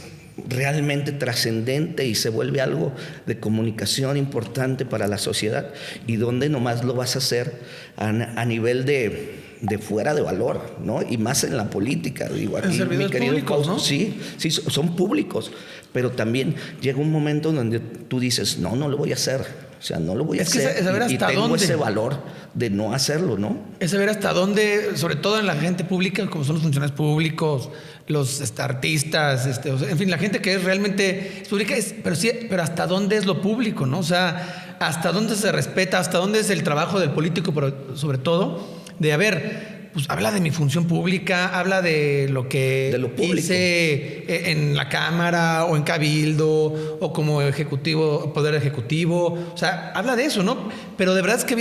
realmente trascendente y se vuelve algo de comunicación importante para la sociedad, y donde nomás lo vas a hacer a nivel de fuera de valor, ¿no? Y más en la política. Digo, aquí, mi querido públicos, Fausto, ¿no? sí, son públicos, pero también llega un momento donde tú dices, no lo voy a hacer. O sea, no lo voy a hacer. Es saber y hasta tengo dónde. ese valor de no hacerlo, ¿no? Es saber hasta dónde, sobre todo en la gente pública, como son los funcionarios públicos, los artistas, o sea, en fin, la gente que es realmente pública, pero hasta dónde es lo público, ¿no? O sea, hasta dónde se respeta, hasta dónde es el trabajo del político, pero sobre todo de, a ver, pues habla de mi función pública, habla de lo que hice en la Cámara o en Cabildo o como ejecutivo, poder ejecutivo. O sea, habla de eso, ¿no? Pero de verdad es que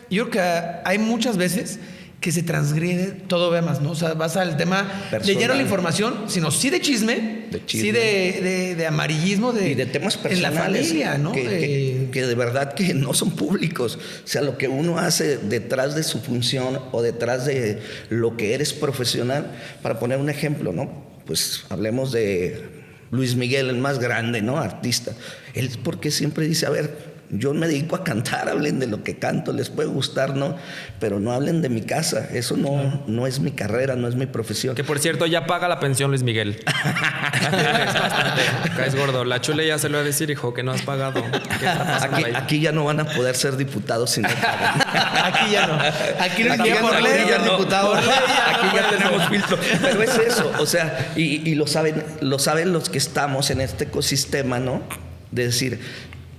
yo creo que hay muchas veces que se transgrede todo, más, ¿no? O sea, vas al tema de ya no la información, sino sí de chisme, sí de amarillismo, y de temas personales en la familia, ¿no? Que de verdad que no son públicos. O sea, lo que uno hace detrás de su función o detrás de lo que eres profesional. Para poner un ejemplo, ¿no? Pues hablemos de Luis Miguel, el más grande, ¿no? Artista. Él porque siempre dice, a ver, yo me dedico a cantar, hablen de lo que canto, les puede gustar, ¿no? Pero no hablen de mi casa, eso no es mi carrera, no es mi profesión. Que por cierto, ya paga la pensión Luis Miguel. Es bastante, caes gordo. La Chule ya se lo va a decir, hijo, que no has pagado. ¿Qué está pasando ahí? Aquí ya no van a poder ser diputados si no pagan. Aquí ya no. Aquí por ley ya no. diputado. Aquí ya tenemos filtro. Pero es eso, o sea, y lo saben los que estamos en este ecosistema, ¿no? De decir,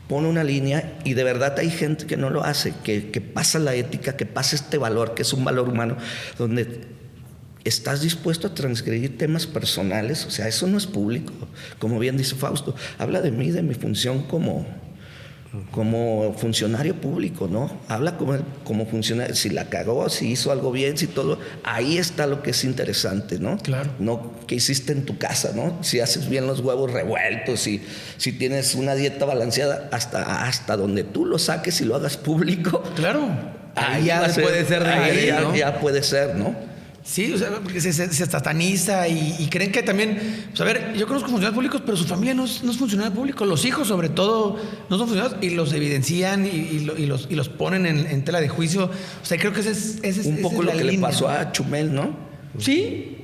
pone una línea, y de verdad hay gente que no lo hace, que pasa la ética, que pasa este valor, que es un valor humano, donde estás dispuesto a transgredir temas personales. O sea, eso no es público. Como bien dice Fausto, habla de mí, de mi función como funcionario público, ¿no? Habla como funcionario, si la cagó, si hizo algo bien, si todo. Ahí está lo que es interesante, ¿no? Claro. No qué hiciste en tu casa, ¿no? Si haces bien los huevos revueltos, si tienes una dieta balanceada, hasta donde tú lo saques y lo hagas público. Claro. Ahí ya puede ser de ahí interés, ¿no? ya puede ser, ¿no? Sí, o sea, porque se sataniza y creen que también, pues a ver, yo conozco funcionarios públicos, pero su familia no es funcionario público. Los hijos, sobre todo, no son funcionarios y los evidencian y los ponen en tela de juicio. O sea, creo que ese es un poco lo que le pasó a Chumel, ¿no? Sí.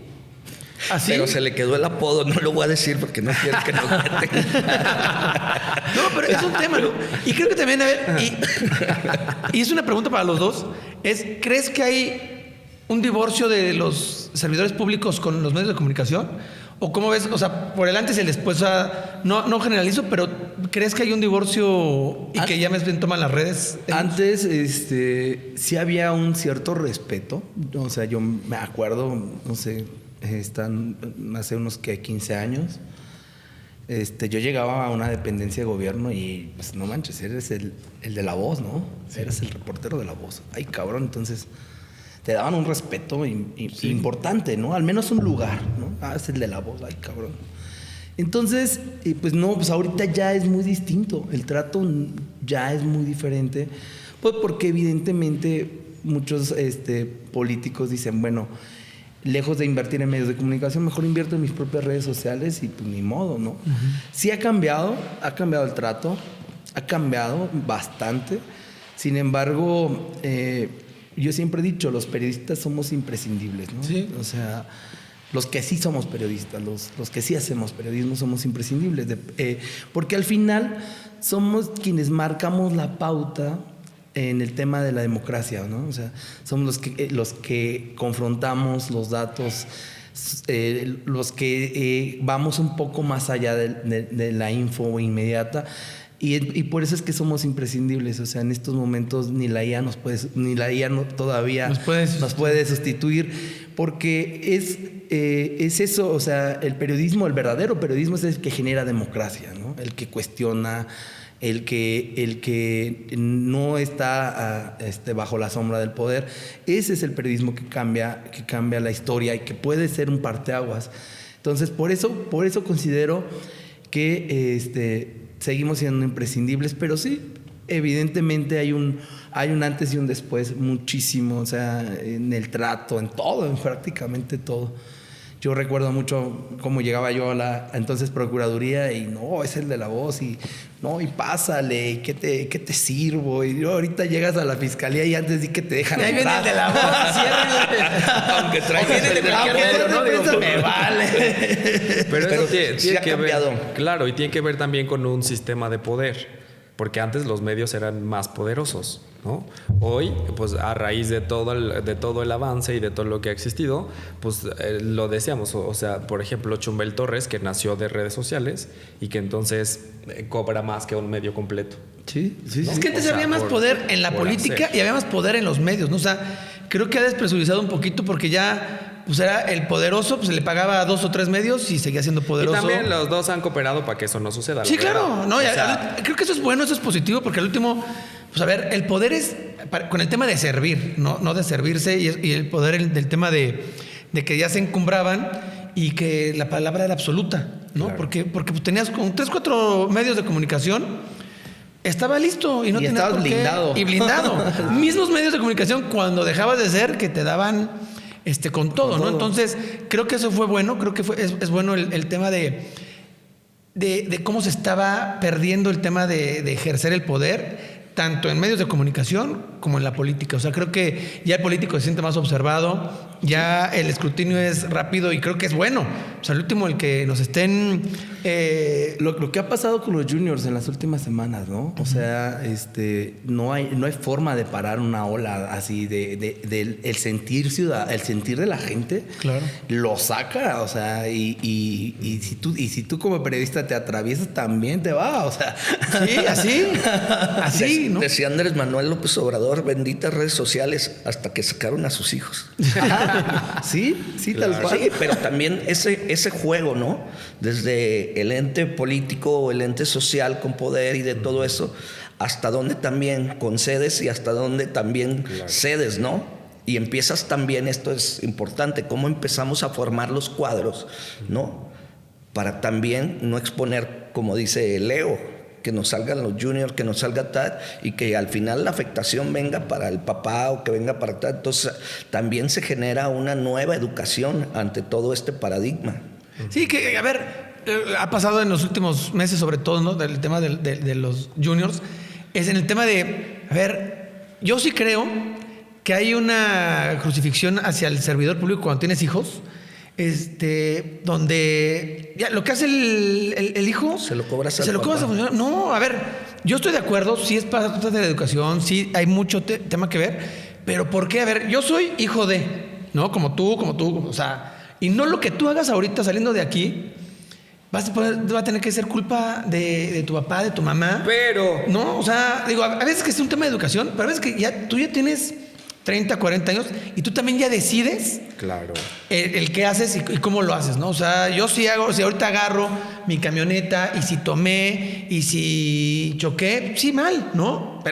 Así. Pero se le quedó el apodo, no lo voy a decir porque no quiero que nos meten. No, pero es un tema, ¿no? Y creo que también, a ver, y es una pregunta para los dos, ¿crees que hay un divorcio de los servidores públicos con los medios de comunicación? ¿O cómo ves? O sea, por el antes y el después, o sea, no generalizo, pero ¿crees que hay un divorcio y que ya más bien toman las redes? Antes, sí había un cierto respeto. O sea, yo me acuerdo, no sé, hace unos 15 años. Yo llegaba a una dependencia de gobierno y, pues, no manches, eres el de La Voz, ¿no? Sí. Eres el reportero de La Voz. Ay, cabrón, entonces te daban un respeto importante, ¿no? Al menos un lugar, ¿no? Es el de La Voz, ay, cabrón. Entonces, pues no, pues ahorita ya es muy distinto. El trato ya es muy diferente. Pues porque evidentemente muchos políticos dicen, bueno, lejos de invertir en medios de comunicación, mejor invierto en mis propias redes sociales y pues ni modo, ¿no? Uh-huh. Sí ha cambiado el trato, ha cambiado bastante. Sin embargo, yo siempre he dicho, los periodistas somos imprescindibles, ¿no? Sí. O sea, los que sí somos periodistas, los que sí hacemos periodismo somos imprescindibles, porque al final somos quienes marcamos la pauta en el tema de la democracia, ¿no? O sea, somos los que confrontamos los datos, los que vamos un poco más allá de la info inmediata. Y por eso es que somos imprescindibles. O sea, en estos momentos ni la IA todavía nos puede sustituir, porque es eso. O sea, el verdadero periodismo es el que genera democracia, ¿no? El que cuestiona, el que no está bajo la sombra del poder. Ese es el periodismo que cambia la historia y que puede ser un parteaguas. Entonces, por eso considero que seguimos siendo imprescindibles, pero sí, evidentemente hay un antes y un después muchísimo, o sea, en el trato, en todo, en prácticamente todo. Yo recuerdo mucho cómo llegaba yo a la entonces Procuraduría y no, es el de la voz y no, y pásale, y ¿qué te sirvo? Y ahorita llegas a la fiscalía y antes di que te dejan ahí viene el de la voz, aunque traigas el de la voz, ¿no? Me vale. Pero eso tiene sí ha que ver, cambiado. claro, y tiene que ver también con un sistema de poder, porque antes los medios eran más poderosos, ¿no? Hoy, pues a raíz de todo el avance y de todo lo que ha existido, pues lo decíamos, o sea, por ejemplo, Chumel Torres, que nació de redes sociales y que entonces cobra más que un medio completo. Sí, sí, Es sí. que antes O sea, había más poder en la política hacer. y había más poder en los medios, ¿no? O sea, creo que ha despresurizado un poquito porque ya, pues era el poderoso, pues se le pagaba a 2 o 3 medios y seguía siendo Y poderoso. también los dos han cooperado para que eso no suceda. Sí, la verdad. claro. No, O ya, sea, creo que eso es bueno, eso es positivo, porque al último, pues a ver, el poder es con el tema de servir, no de servirse, y el poder del tema de que ya se encumbraban y que la palabra era absoluta, ¿no? Claro. Porque pues, tenías con 3, 4 medios de comunicación. Estaba listo y no Y tenías estabas por qué. blindado. Y blindado. Mismos medios de comunicación cuando dejabas de ser que te daban con todo, ¿no? Entonces, creo que eso fue bueno. Creo que es bueno el tema de cómo se estaba perdiendo el tema de ejercer el poder, tanto en medios de comunicación como en la política. O sea, creo que ya el político se siente más observado, ya el escrutinio es rápido y creo que es bueno. O sea, el último, el que nos estén... Lo que ha pasado con los juniors en las últimas semanas, ¿no? O sea, no hay forma de parar una ola así del sentir el sentir de la gente. Claro. Lo saca, o sea, y si tú como periodista te atraviesas, también te va, o sea. Sí, así, ¿no? Decía Andrés Manuel López Obrador, benditas redes sociales, hasta que sacaron a sus hijos. Sí, tal cual. Sí, pero también ese juego, ¿no? Desde el ente político o el ente social con poder y de todo eso, hasta dónde también concedes y hasta dónde también cedes, ¿no? Y empiezas también, esto es importante, cómo empezamos a formar los cuadros, ¿no? Para también no exponer, como dice Leo, que nos salgan los juniors, que nos salga tal, y que al final la afectación venga para el papá o que venga para tal. Entonces también se genera una nueva educación ante todo este paradigma. Sí, que, a ver, ha pasado en los últimos meses, sobre todo, ¿no? Del tema de los juniors, es en el tema de, a ver, yo sí creo que hay una crucifixión hacia el servidor público cuando tienes hijos, donde ya, lo que hace el hijo Se lo cobras al se lo cobras papá. al funcionario. No, a ver, yo estoy de acuerdo, sí es parte de la educación, sí hay mucho tema que ver, pero ¿por qué? A ver, yo soy hijo de, ¿no? Como tú, o sea, y no lo que tú hagas ahorita saliendo de aquí va a tener que ser culpa de tu papá, de tu mamá. Pero No, o sea, digo, a veces que es un tema de educación, pero a veces que tú ya tienes 30, 40 años y tú también ya decides claro. el qué haces y cómo lo haces, ¿no? O sea, yo si ahorita agarro mi camioneta y si tomé y si choqué, sí, mal, ¿no?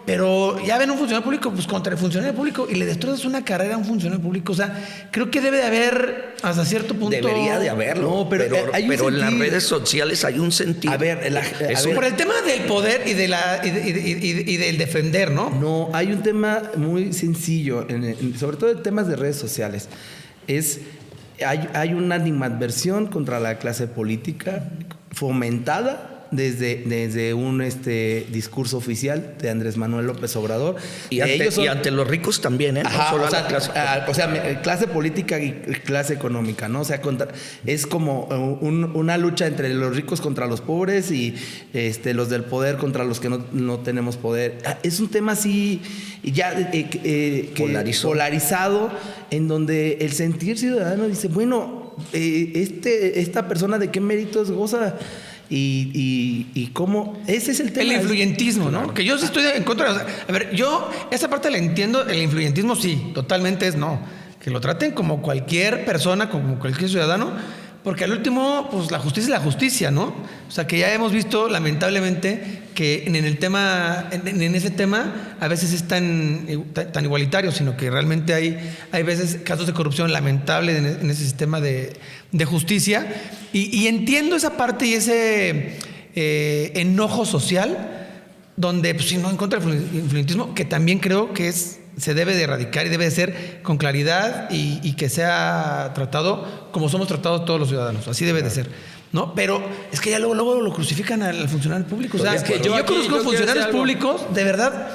Pero ya ven un funcionario público, pues contra el funcionario público y le destrozas una carrera a un funcionario público. O sea, creo que debe de haber hasta cierto punto... Debería de haberlo, No, pero hay un pero en las sentido. redes sociales hay un sentido. A ver, Eso Por el tema del poder y del defender, ¿no? No, hay un tema muy sencillo, sobre todo en temas de redes sociales. Hay una animadversión contra la clase política fomentada desde un discurso oficial de Andrés Manuel López Obrador. Y ante los ricos también, ¿eh? Ajá, no solo o sea, la clase. Clase política y clase económica, ¿no? O sea, es como una lucha entre los ricos contra los pobres y los del poder contra los que no tenemos poder. Es un tema así ya polarizado, en donde el sentir ciudadano dice, bueno, esta persona de qué méritos goza y cómo, ese es el tema. El influyentismo, ¿no? Que yo sí estoy en contra. O sea, a ver, yo esa parte la entiendo. El influyentismo sí, totalmente es no. Que lo traten como cualquier persona, como cualquier ciudadano, porque al último, pues la justicia es la justicia, ¿no? O sea, que ya hemos visto, lamentablemente, que en ese tema a veces es tan igualitario, sino que realmente hay veces casos de corrupción lamentables en ese sistema de justicia. Y entiendo esa parte y ese enojo social, donde, pues, si no, en contra del influyentismo, que también creo que se debe de erradicar y debe de ser con claridad y que sea tratado como somos tratados todos los ciudadanos. Así debe de ser, ¿no? Pero es que ya luego lo crucifican al funcionario público. O sea, es que yo conozco funcionarios algo. públicos, de verdad,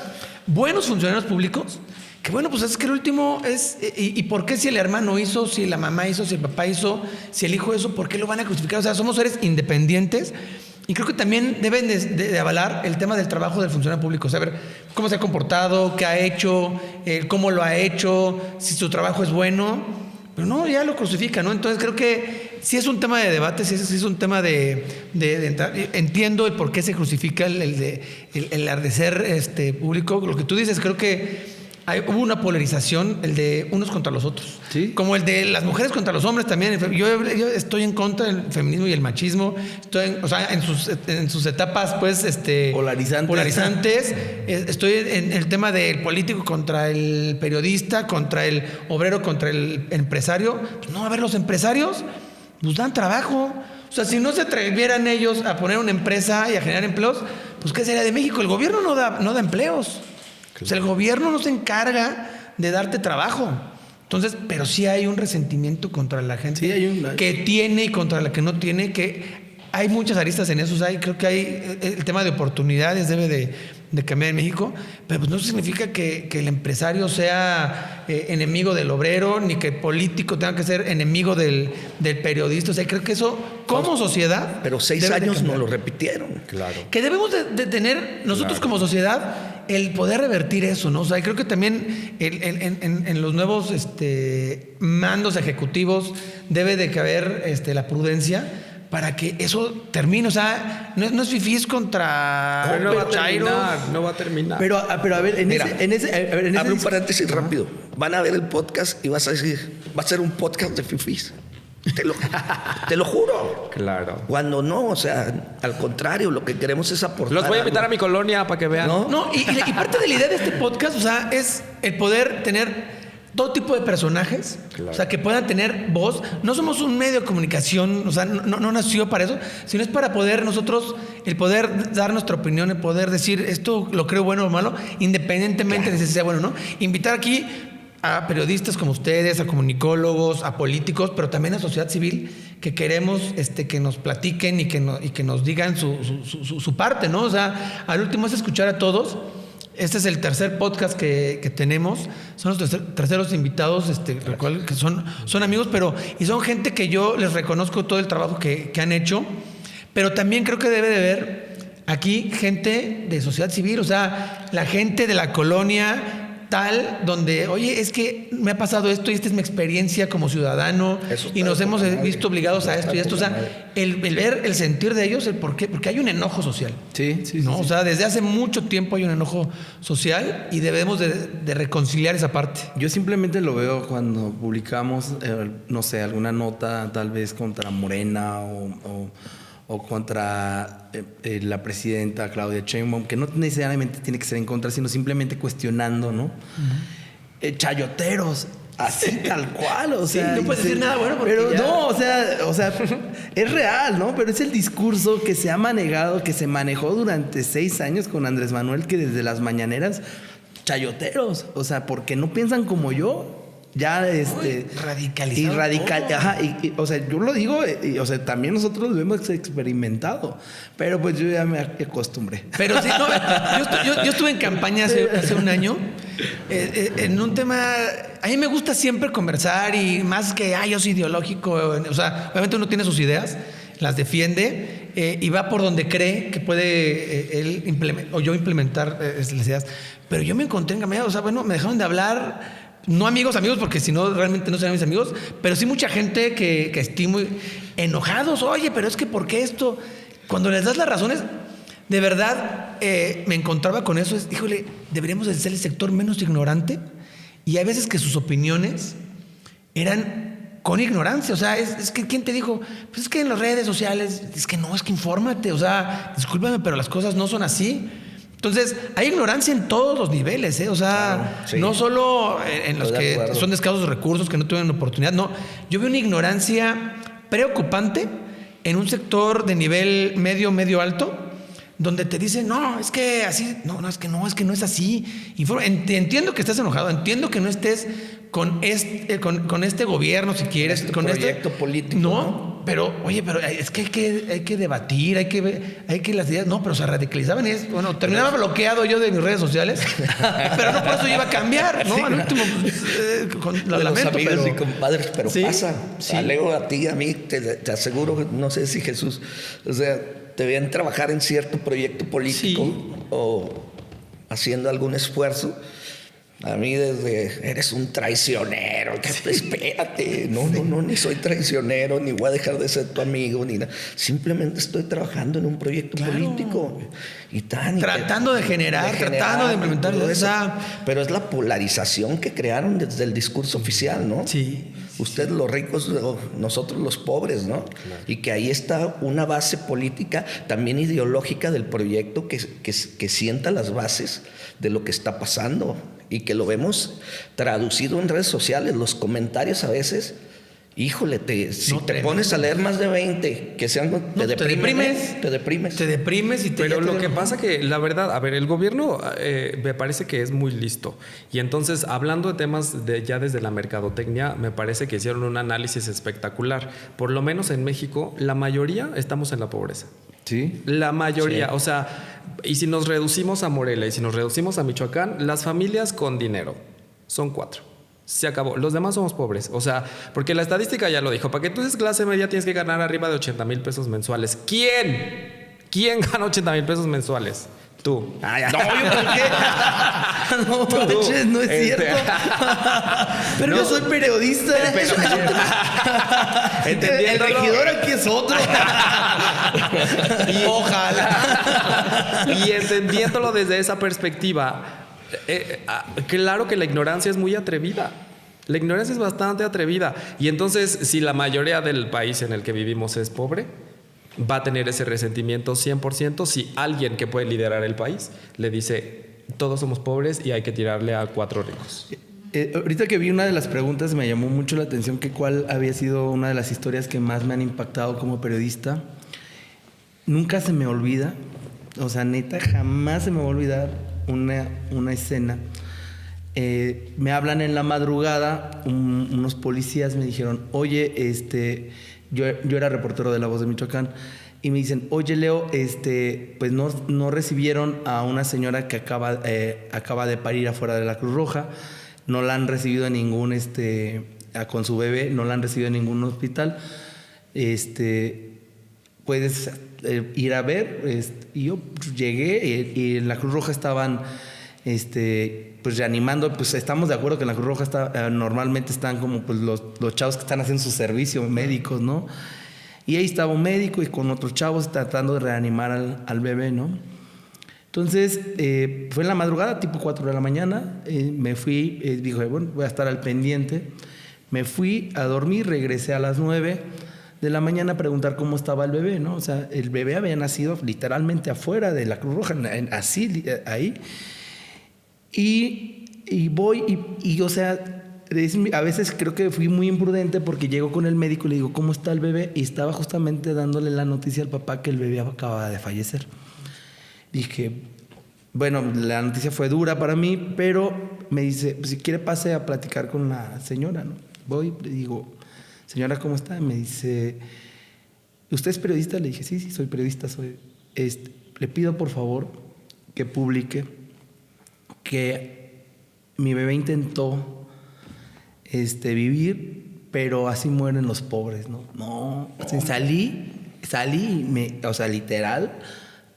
buenos funcionarios públicos, que bueno, pues es que el último es... ¿Y por qué si el hermano hizo, si la mamá hizo, si el papá hizo, si el hizo hizo, por qué lo van a crucificar? O sea, somos seres independientes. Y creo que también deben de avalar el tema del trabajo del funcionario público. Saber cómo se ha comportado, qué ha hecho, cómo lo ha hecho, si su trabajo es bueno. Pero no, ya lo crucifican, ¿no? Entonces creo que sí es un tema de debate, sí es un tema de entrar. Entiendo el por qué se crucifica el ardecer público. Lo que tú dices, creo que hubo una polarización, el de unos contra los otros. ¿Sí? Como el de las mujeres contra los hombres también. Yo estoy en contra del feminismo y el machismo. En sus etapas, pues, polarizantes. Estoy en el tema del político contra el periodista, contra el obrero, contra el empresario. Pues no, a ver, los empresarios nos dan trabajo. O sea, si no se atrevieran ellos a poner una empresa y a generar empleos, pues ¿qué sería de México? El gobierno no da empleos. O sea, el gobierno no se encarga de darte trabajo. Entonces, pero sí hay un resentimiento contra la gente que tiene y contra la que no tiene, que hay muchas aristas en eso. O sea, creo que hay el tema de oportunidades debe de cambiar en México, pero pues no significa que el empresario sea enemigo del obrero, ni que el político tenga que ser enemigo del periodista. O sea, creo que eso, como sociedad... Pero 6 años no lo repitieron. Claro. Que debemos de tener nosotros como sociedad el poder revertir eso, ¿no? O sea, creo que también en los nuevos mandos ejecutivos debe de caber la prudencia para que eso termine. O sea, no es fifís contra... Pero no va a terminar. Pero a ver, Mira, abre un discurso- paréntesis rápido. Van a ver el podcast y vas a decir, va a ser un podcast de fifís. Te lo juro. Claro. Cuando no, o sea, al contrario, lo que queremos es aportar. Los voy a invitar algo. a mi colonia para que vean. No, y parte de la idea de este podcast, o sea, es el poder tener todo tipo de personajes, Claro. o sea, que puedan tener voz. No somos un medio de comunicación, o sea, no nació para eso, sino es para poder nosotros, el poder dar nuestra opinión, el poder decir esto lo creo bueno o malo, independientemente de si sea bueno o no. Invitar aquí a periodistas como ustedes, a comunicólogos, a políticos, pero también a sociedad civil, que queremos que nos platiquen y que nos digan su parte, ¿no? O sea, al último es escuchar a todos. Este es el tercer podcast que tenemos. Son los terceros invitados, lo cual que son amigos, y son gente que yo les reconozco todo el trabajo que han hecho. Pero también creo que debe de haber aquí gente de sociedad civil, o sea, la gente de la colonia tal, donde, oye, es que me ha pasado esto y esta es mi experiencia como ciudadano y nos hemos visto obligados a esto y esto. O sea, el ver, el sentir de ellos, el por qué, porque hay un enojo social. Sí. ¿No? O sea, desde hace mucho tiempo hay un enojo social y debemos de reconciliar esa parte. Yo simplemente lo veo cuando publicamos, no sé, alguna nota tal vez contra Morena o contra la presidenta Claudia Sheinbaum, que no necesariamente tiene que ser en contra, sino simplemente cuestionando, ¿no? Chayoteros, así tal cual, o sea... no puedes decir nada bueno porque pero ya... no, o sea, es real, ¿no? Pero es el discurso que se ha manejado, que se manejó durante 6 años con Andrés Manuel, que desde las mañaneras, chayoteros, o sea, porque no piensan como yo. ya radicalizado y radical, todo. ajá, o sea, yo lo digo, o sea, también nosotros lo hemos experimentado, pero pues yo ya me acostumbré. Pero sí, no, yo estuve en campaña hace un año en un tema. A mí me gusta siempre conversar y más que yo soy ideológico, o sea, obviamente uno tiene sus ideas, las defiende y va por donde cree que puede él implementar o yo implementar las ideas. Pero yo me encontré en campaña, o sea, bueno, me dejaron de hablar. No amigos, porque si no, realmente no serían mis amigos, pero sí mucha gente que estimo enojados. Oye, pero es que ¿por qué esto? Cuando les das las razones, de verdad me encontraba con eso. Híjole, deberíamos de ser el sector menos ignorante. Y hay veces que sus opiniones eran con ignorancia. O sea, es que ¿quién te dijo? Pues es que en las redes sociales, es que no, es que infórmate. O sea, discúlpame, pero las cosas no son así. Entonces, hay ignorancia en todos los niveles, ¿eh? O sea, claro, sí. No solo en los que son de escasos recursos, que no tuvieron oportunidad, no. Yo veo una ignorancia preocupante en un sector de nivel medio alto, donde te dicen, no, es que así, es que no es así. Entiendo que estás enojado, entiendo que no estés con este gobierno, si quieres, con este proyecto político. No. Pero, oye, pero es que hay que debatir, hay que las ideas, no, pero se radicalizaban y terminaba bloqueado yo de mis redes sociales, pero no por eso iba a cambiar, ¿no? Sí, al último, lo lamento, amigos pero... y compadres, pero sí, pasa. Sí. Alego a ti, a mí, te aseguro, no sé si Jesús, o sea, te vean trabajar en cierto proyecto político o haciendo algún esfuerzo. A mí eres un traicionero, espérate, no, ni soy traicionero, ni voy a dejar de ser tu amigo, ni nada. Simplemente estoy trabajando en un proyecto político. Tratando de generar, tratando de implementar eso. Pero es la polarización que crearon desde el discurso oficial, ¿no? Sí. Ustedes los ricos, nosotros los pobres, ¿no? Claro. Y que ahí está una base política, también ideológica del proyecto que sienta las bases de lo que está pasando. Y que lo vemos traducido en redes sociales, los comentarios a veces, híjole, si te pones a leer más de 20, que sean, te deprimes. Te deprimes y te... Pero lo que pasa que, la verdad, a ver, el gobierno me parece que es muy listo. Y entonces, hablando de temas ya desde la mercadotecnia, me parece que hicieron un análisis espectacular. Por lo menos en México, la mayoría estamos en la pobreza. Sí. La mayoría, sí. O sea, y si nos reducimos a Morelia y si nos reducimos a Michoacán, las familias con dinero son 4. Se acabó. Los demás somos pobres. O sea, porque la estadística ya lo dijo. Para que tú seas clase media tienes que ganar arriba de 80,000 pesos mensuales. ¿Quién gana 80,000 pesos mensuales? Tú. No, yo por qué. No, manches, no es cierto. Pero yo soy periodista. El regidor aquí es otro. Ojalá. Y entendiéndolo desde esa perspectiva, claro que la ignorancia es muy atrevida. La ignorancia es bastante atrevida. Y entonces, si la mayoría del país en el que vivimos es pobre, va a tener ese resentimiento 100% si alguien que puede liderar el país le dice, todos somos pobres y hay que tirarle a 4 ricos. Ahorita que vi una de las preguntas me llamó mucho la atención que cuál había sido una de las historias que más me han impactado como periodista. Nunca se me olvida, o sea, neta, jamás se me va a olvidar una escena. Me hablan en la madrugada, unos policías me dijeron, oye, yo era reportero de La Voz de Michoacán, y me dicen, oye, Leo, pues no recibieron a una señora que acaba de parir afuera de la Cruz Roja, no la han recibido en ningún, con su bebé, no la han recibido en ningún hospital, puedes ir a ver, y yo llegué, y en la Cruz Roja estaban, pues reanimando, pues estamos de acuerdo que en la Cruz Roja normalmente están como pues los chavos que están haciendo su servicio, médicos, ¿no? Y ahí estaba un médico y con otros chavos tratando de reanimar al bebé, ¿no? Entonces, fue en la madrugada, tipo 4 de la mañana, me fui, dije, bueno, voy a estar al pendiente. Me fui a dormir, regresé a las 9 de la mañana a preguntar cómo estaba el bebé, ¿no? O sea, el bebé había nacido literalmente afuera de la Cruz Roja, así, ahí. Y voy y o sea, a veces creo que fui muy imprudente porque llego con el médico y le digo, ¿cómo está el bebé? Y estaba justamente dándole la noticia al papá que el bebé acababa de fallecer. Dije, bueno, la noticia fue dura para mí, pero me dice, pues, si quiere pase a platicar con la señora, ¿no? Voy, le digo, señora, ¿cómo está? Me dice, ¿usted es periodista? Le dije, sí, soy periodista, le pido por favor que publique que mi bebé intentó vivir, pero así mueren los pobres, ¿no? No, o sea, salí y o sea, literal,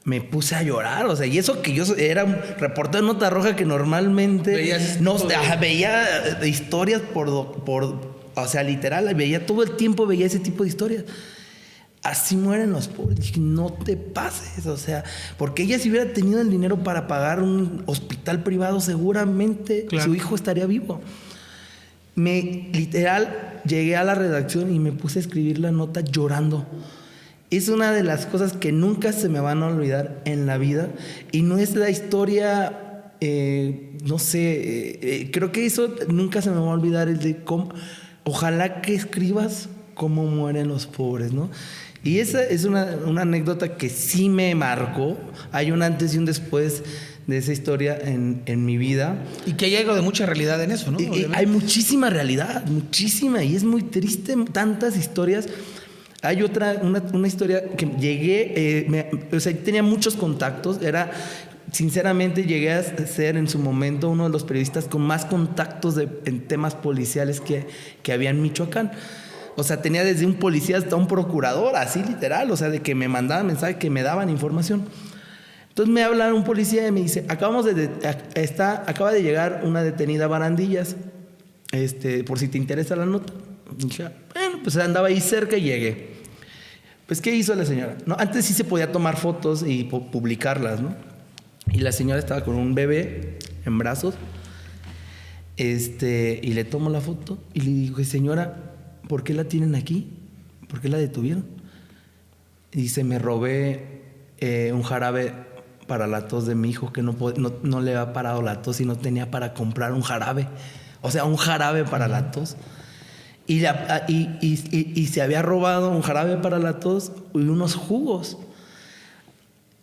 me puse a llorar, o sea, y eso que yo era un reportero de Nota Roja que normalmente veía historias o sea, literal, veía todo el tiempo, veía ese tipo de historias. Así mueren los pobres. Dije, no te pases, o sea, porque ella si hubiera tenido el dinero para pagar un hospital privado, seguramente su hijo estaría vivo. Literal, llegué a la redacción y me puse a escribir la nota llorando. Es una de las cosas que nunca se me van a olvidar en la vida. Y no es la historia, no sé, creo que eso nunca se me va a olvidar, es de cómo, ojalá que escribas cómo mueren los pobres, ¿no? Y esa es una anécdota que sí me marcó. Hay un antes y un después de esa historia en mi vida. Y que hay algo de mucha realidad en eso, ¿no? Y hay muchísima realidad, muchísima. Y es muy triste, tantas historias. Hay una historia que llegué, o sea, tenía muchos contactos. Sinceramente, llegué a ser en su momento uno de los periodistas con más contactos en temas policiales que había en Michoacán. O sea, tenía desde un policía hasta un procurador, así literal, o sea, de que me mandaban mensajes, que me daban información. Entonces me habla un policía y me dice, acaba de llegar una detenida a Barandillas, por si te interesa la nota. Y dije, bueno, pues andaba ahí cerca y llegué. Pues, ¿qué hizo la señora? No, antes sí se podía tomar fotos y publicarlas, ¿no? Y la señora estaba con un bebé en brazos, y le tomo la foto y le digo, señora, ¿por qué la tienen aquí? ¿Por qué la detuvieron? Y dice, me robé un jarabe para la tos de mi hijo, que no le había parado la tos y no tenía para comprar un jarabe. O sea, un jarabe para la tos. Y se había robado un jarabe para la tos y unos jugos.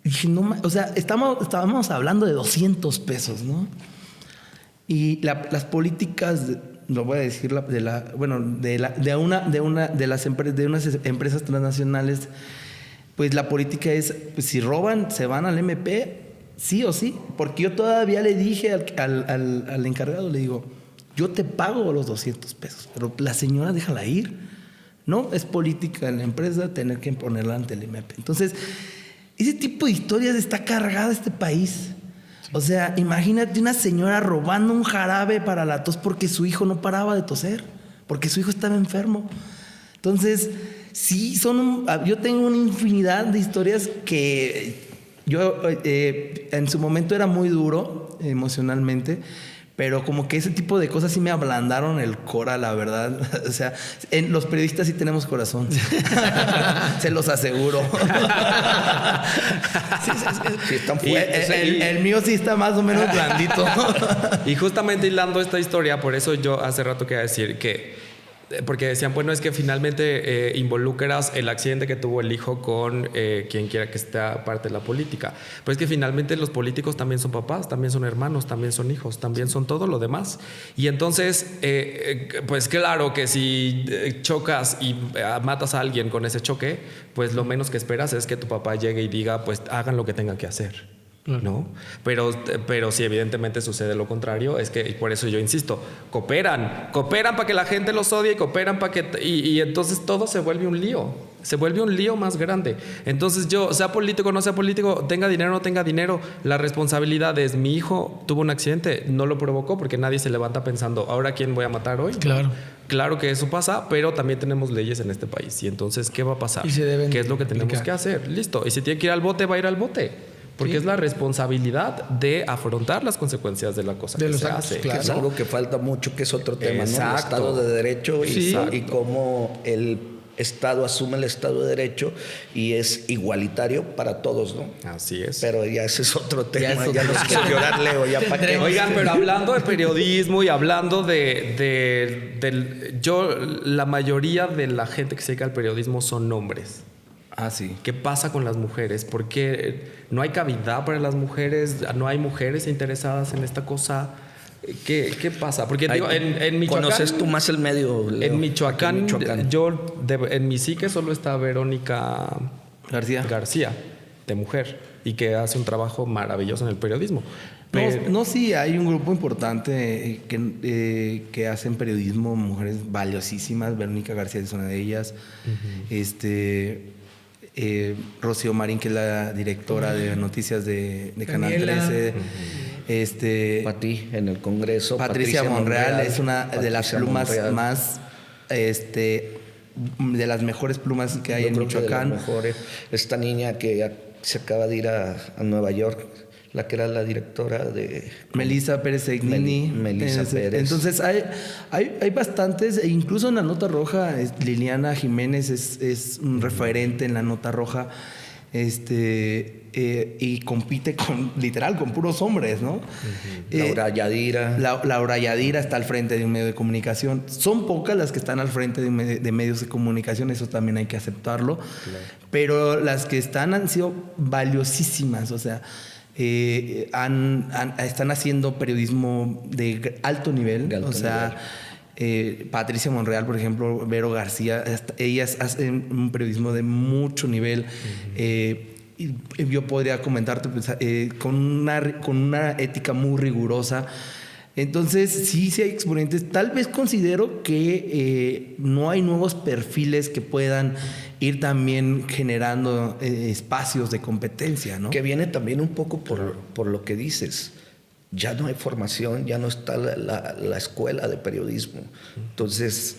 Y dije, no, o sea, estábamos hablando de 200 pesos, ¿no? Y las políticas, lo voy a decir, de unas empresas transnacionales, pues la política es, pues, si roban, se van al MP, sí o sí. Porque yo todavía le dije al encargado, le digo, yo te pago los 200 pesos, pero la señora déjala ir. No es política en la empresa tener que ponerla ante el MP. Entonces, ese tipo de historias está cargado este país. O sea, imagínate una señora robando un jarabe para la tos porque su hijo no paraba de toser, porque su hijo estaba enfermo. Entonces, sí, yo tengo una infinidad de historias que yo en su momento era muy duro emocionalmente, pero como que ese tipo de cosas sí me ablandaron el cora, la verdad. O sea, los periodistas sí tenemos corazón. Se los aseguro. Sí, están fuertes. El mío sí está más o menos blandito. Y justamente hilando esta historia, por eso yo hace rato quería decir que, porque decían, bueno, es que finalmente involucras el accidente que tuvo el hijo con quien quiera que esté parte de la política. Pues es que finalmente los políticos también son papás, también son hermanos, también son hijos, también son todo lo demás. Y entonces, pues claro que si chocas y matas a alguien con ese choque, pues lo menos que esperas es que tu papá llegue y diga, pues hagan lo que tengan que hacer. ¿No? Pero si evidentemente sucede lo contrario, es que, y por eso yo insisto, cooperan para que la gente los odie, cooperan para que y entonces todo se vuelve un lío más grande. Entonces yo, sea político o no sea político, tenga dinero o no tenga dinero, la responsabilidad es, mi hijo tuvo un accidente, no lo provocó, porque nadie se levanta pensando, ¿ahora quién voy a matar hoy? Claro que eso pasa, pero también tenemos leyes en este país. Y entonces, ¿qué va a pasar? ¿Qué es lo que tenemos que hacer? Listo. Y si tiene que ir al bote, va a ir al bote. Porque es la responsabilidad de afrontar las consecuencias de la cosa que se hace. Claro. Es algo que falta mucho, que es otro tema, ¿no? El Estado de Derecho y cómo el Estado asume el Estado de Derecho y es igualitario para todos, ¿no? Así es. Pero ya ese es otro tema, ya los quiero llorar, Leo, ya para qué. Oigan, pero hablando de periodismo y hablando la mayoría de la gente que se dedica al periodismo son hombres. Ah, sí. ¿Qué pasa con las mujeres? ¿Por qué no hay cavidad para las mujeres? ¿No hay mujeres interesadas en esta cosa? ¿Qué pasa? Porque digo, en Michoacán... ¿Conoces tú más el medio, Leo? En Michoacán, Aquí en Michoacán. en mi psique solo está Verónica García. de mujer, y que hace un trabajo maravilloso en el periodismo. No, sí, hay un grupo importante que hacen periodismo, mujeres valiosísimas. Verónica García es una de ellas. Rocío Marín, que es la directora de noticias de Canal Daniela. 13. Pati, en el Congreso. Patricia Monreal es una de las Patricia plumas Monreal. más, de las mejores plumas que hay Yo en creo que de las Michoacán. mejores. Esta niña que se acaba de ir a Nueva York, la que era la directora de... Melissa Pérez Eignini. Melissa Pérez. Entonces hay bastantes, e incluso en la Nota Roja, Liliana Jiménez es un referente en la Nota Roja, y compite literal con puros hombres, ¿no? Laura Yadira. Laura Yadira está al frente de un medio de comunicación. Son pocas las que están al frente de medios de comunicación, eso también hay que aceptarlo. Claro. Pero las que han sido valiosísimas, o sea, están haciendo periodismo de alto nivel. Patricia Monreal, por ejemplo, Vero García, ellas hacen un periodismo de mucho nivel. Yo podría comentarte pues, con una ética muy rigurosa. Entonces, sí hay exponentes. Tal vez considero que no hay nuevos perfiles que puedan ir también generando espacios de competencia, ¿no? Que viene también un poco por lo que dices. Ya no hay formación, ya no está la escuela de periodismo. Entonces,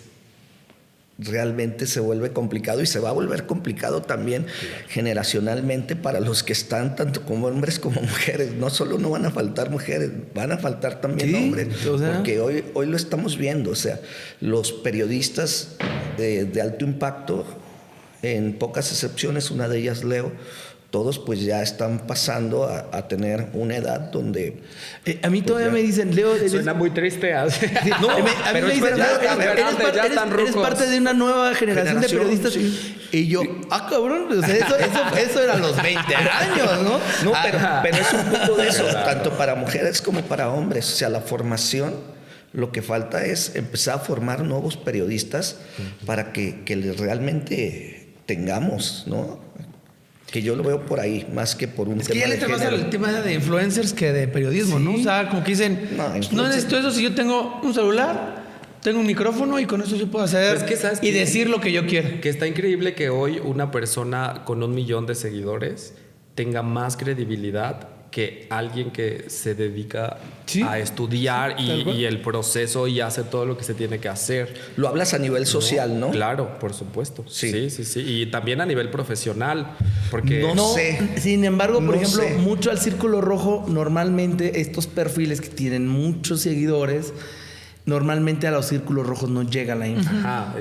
realmente se vuelve complicado, y se va a volver complicado también generacionalmente para los que están, tanto como hombres como mujeres. No solo no van a faltar mujeres, van a faltar también hombres. Porque hoy lo estamos viendo. O sea, los periodistas de alto impacto, en pocas excepciones, una de ellas Leo, todos pues ya están pasando a tener una edad donde... a mí todavía me dicen, Leo... Suena muy triste. Sí, no, a mí me dicen, eres parte de una nueva generación de periodistas. Sí. Y yo, cabrón, o sea, eso era a los 20 años, ¿no? No, pero es un poco de eso, tanto para mujeres como para hombres. O sea, la formación, lo que falta es empezar a formar nuevos periodistas para que realmente tengamos, ¿no? Que yo lo veo por ahí, más que por un tema de género. Es que ya le trabaja el tema de influencers que de periodismo, ¿no? O sea, como que dicen, no necesito eso si yo tengo un celular, tengo un micrófono y con eso yo puedo hacer y decir lo que yo quiero. Que está increíble que hoy una persona con 1 millón de seguidores tenga más credibilidad que alguien que se dedica a estudiar y el proceso y hace todo lo que se tiene que hacer. Lo hablas a nivel social, ¿no? Claro, por supuesto. Sí. Y también a nivel profesional. Porque no sé. Sin embargo, por ejemplo, mucho al Círculo Rojo, normalmente estos perfiles que tienen muchos seguidores, normalmente a los Círculos Rojos no llega la info.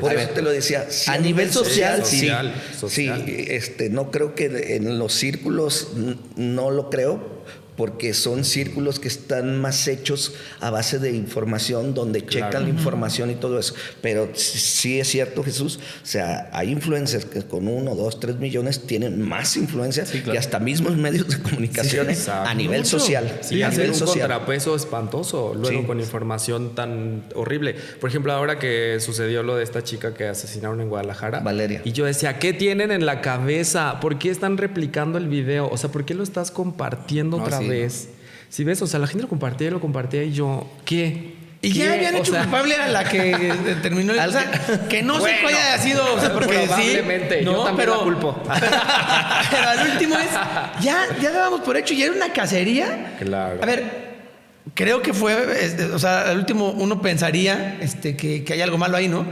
Por eso te lo decía. Sí, a nivel social, sí. No creo que en los círculos, no lo creo, porque son círculos que están más hechos a base de información, donde checan la información y todo eso. Pero sí es cierto, Jesús, o sea, hay influencers que con 1, 2, 3 millones tienen más influencia que hasta mismos medios de comunicación a nivel social. Sí, hacer un contrapeso espantoso luego con información tan horrible. Por ejemplo, ahora que sucedió lo de esta chica que asesinaron en Guadalajara, Valeria, y yo decía, ¿qué tienen en la cabeza? ¿Por qué están replicando el video? O sea, ¿por qué lo estás compartiendo otra vez? Si ves, o sea, la gente lo compartía y yo, ¿qué? Y ya habían hecho culpable a la que terminó. O sea, que no sé cuál haya sido. O sea, porque probablemente, sí. Yo también la culpo. Pero al último es. Ya dábamos por hecho. Y era una cacería. Claro. A ver, creo que fue. O sea, al último uno pensaría que hay algo malo ahí, ¿no?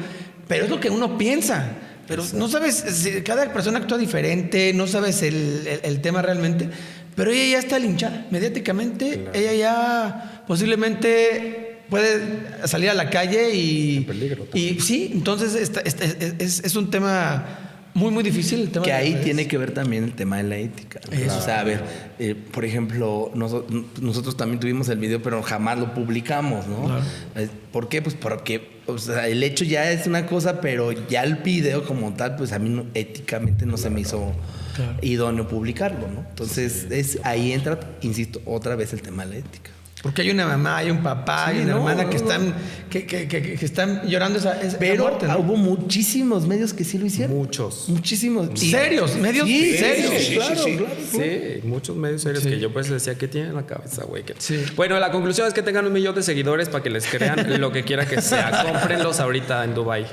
Pero es lo que uno piensa. Pero no sabes. Cada persona actúa diferente. No sabes el tema realmente. Pero ella ya está linchada mediáticamente. Claro. Ella ya posiblemente puede salir a la calle y sí, entonces es un tema muy, muy difícil. El tema que ahí tiene que ver también el tema de la ética. Claro. O sea, a ver, por ejemplo, nosotros también tuvimos el video, pero jamás lo publicamos, ¿no? Claro. ¿Por qué? Pues porque o sea, el hecho ya es una cosa, pero ya el video como tal, pues a mí éticamente no se me hizo idóneo publicarlo, ¿no? Entonces, ahí entra, insisto, otra vez el tema de la ética. Porque hay una mamá, hay un papá, hay una hermana que están que están llorando esa muerte, ¿no? Hubo muchísimos medios que sí lo hicieron. Muchísimos. ¿Serios? ¿Medios serios? Claro. Sí, muchos medios serios que yo pues decía, ¿qué tiene en la cabeza, güey? Sí. Bueno, la conclusión es que tengan 1 millón de seguidores para que les crean lo que quiera que sea. Cómprenlos ahorita en Dubai.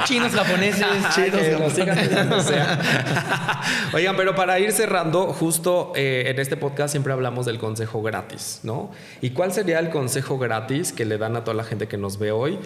Chinos, japoneses, Que nos sigan donde sea. Oigan, pero para ir cerrando, justo en este podcast siempre hablamos del consejo gratis, ¿no? ¿Y cuál sería el consejo gratis que le dan a toda la gente que nos ve hoy?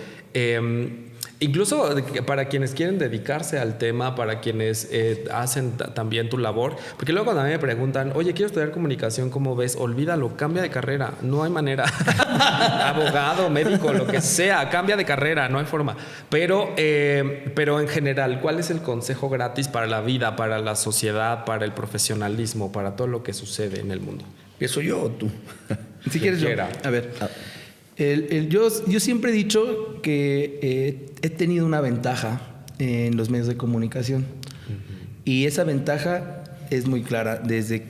Incluso para quienes quieren dedicarse al tema, para quienes hacen también tu labor, porque luego cuando a mí me preguntan, oye, quiero estudiar comunicación, ¿cómo ves? Olvídalo, cambia de carrera, no hay manera. Abogado, médico, lo que sea, cambia de carrera, no hay forma. Pero en general, ¿cuál es el consejo gratis para la vida, para la sociedad, para el profesionalismo, para todo lo que sucede en el mundo? ¿Empiezo yo o tú? Si quieres yo. A ver. Yo siempre he dicho que he tenido una ventaja en los medios de comunicación. Y esa ventaja es muy clara. Desde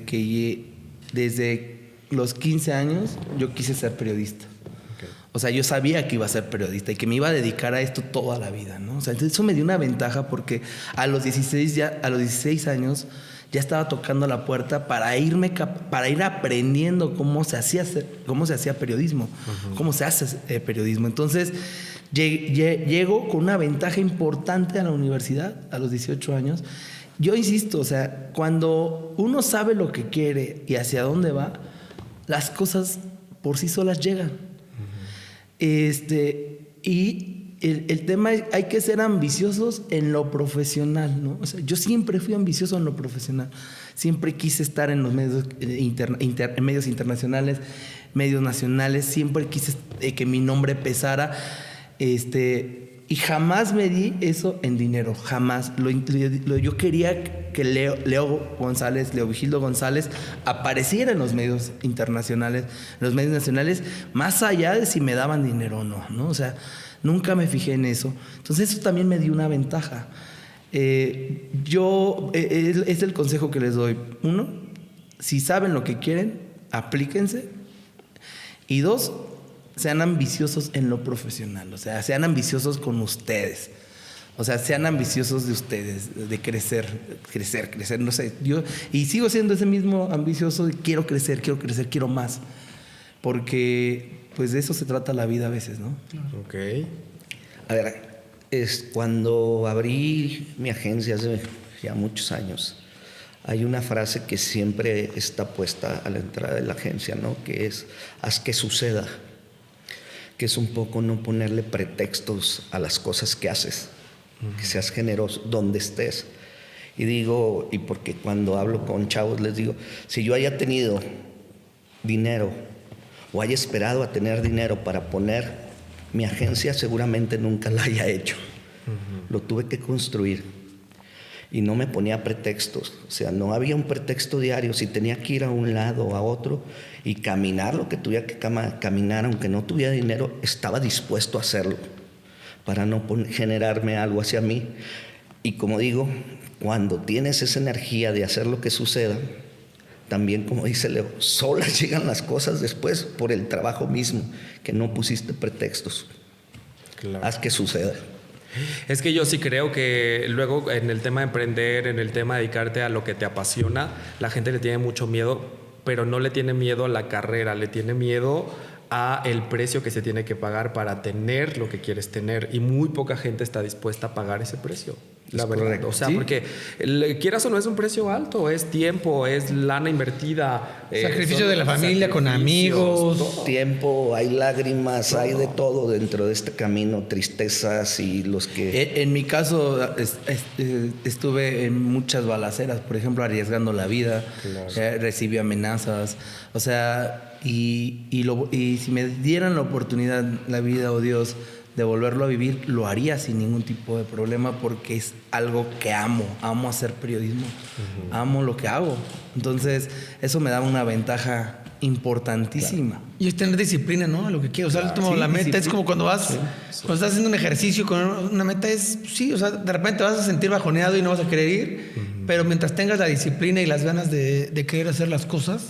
los 15 años yo quise ser periodista. O sea, yo sabía que iba a ser periodista y que me iba a dedicar a esto toda la vida, ¿no? O sea, entonces eso me dio una ventaja porque a los 16 años ya estaba tocando la puerta para ir aprendiendo cómo se hacía periodismo, cómo se hace periodismo. Entonces, llego con una ventaja importante a la universidad a los 18 años. Yo insisto, o sea, cuando uno sabe lo que quiere y hacia dónde va, las cosas por sí solas llegan. Y el tema es, hay que ser ambiciosos en lo profesional, ¿no? O sea, yo siempre fui ambicioso en lo profesional. Siempre quise estar en los medios, en medios internacionales, medios nacionales. Siempre quise que mi nombre pesara. Y jamás me di eso en dinero, jamás. Yo quería que Leo Vigildo González apareciera en los medios internacionales, en los medios nacionales, más allá de si me daban dinero o no, ¿no? O sea, nunca me fijé en eso. Entonces eso también me dio una ventaja. Es el consejo que les doy. 1, si saben lo que quieren, aplíquense. Y 2, sean ambiciosos en lo profesional. O sea, sean ambiciosos con ustedes. O sea, sean ambiciosos de ustedes, de crecer, no sé. Y sigo siendo ese mismo ambicioso de quiero crecer, quiero más. Porque pues de eso se trata la vida a veces, ¿no? Ok. A ver, cuando abrí mi agencia hace ya muchos años, hay una frase que siempre está puesta a la entrada de la agencia, ¿no? Que es, haz que suceda. Que es un poco no ponerle pretextos a las cosas que haces. Que seas generoso donde estés. Y porque cuando hablo con chavos les digo, si yo haya tenido dinero o haya esperado a tener dinero para poner mi agencia, seguramente nunca la haya hecho. Lo tuve que construir y no me ponía pretextos. O sea, no había un pretexto diario. Si tenía que ir a un lado o a otro y caminar lo que tuviera que caminar, aunque no tuviera dinero, estaba dispuesto a hacerlo para no generarme algo hacia mí. Y como digo, cuando tienes esa energía de hacer lo que suceda, también, como dice Leo, solas llegan las cosas después por el trabajo mismo, que no pusiste pretextos. Claro. Haz que suceda. Es que yo sí creo que luego en el tema de emprender, en el tema de dedicarte a lo que te apasiona, la gente le tiene mucho miedo, pero no le tiene miedo a la carrera, le tiene miedo a el precio que se tiene que pagar para tener lo que quieres tener, y muy poca gente está dispuesta a pagar ese precio. La verdad, correcto. O sea, ¿sí? Porque quieras o no es un precio alto, es tiempo, es lana invertida, sacrificio de la familia con amigos, todo. Tiempo, hay lágrimas, todo. Hay de todo dentro de este camino, tristezas y los que... En mi caso estuve en muchas balaceras, por ejemplo, arriesgando la vida, claro. Recibí amenazas, o sea, y si me dieran la oportunidad, la vida o Dios, de volverlo a vivir, lo haría sin ningún tipo de problema, porque es algo que amo hacer periodismo, amo lo que hago. Entonces eso me da una ventaja importantísima. Y es tener disciplina, ¿no? A lo que quiero. O sea, Sí, la meta es disciplina. como cuando vas, cuando estás haciendo un ejercicio con una meta es, sí, o sea, de repente vas a sentir bajoneado y no vas a querer ir, pero mientras tengas la disciplina y las ganas de querer hacer las cosas,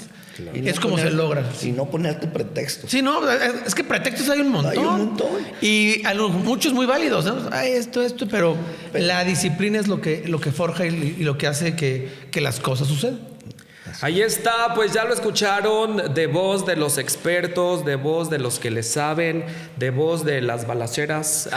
Y es no como se logra. Y no ponerte pretextos. Sí, no, es que pretextos hay un montón. Hay un montón. Y muchos muy válidos, ¿no? Ay, esto, pero la disciplina es lo que forja y lo que hace que las cosas sucedan. Ahí está, pues ya lo escucharon, de voz de los expertos, de voz de los que le saben, de voz de las balaceras,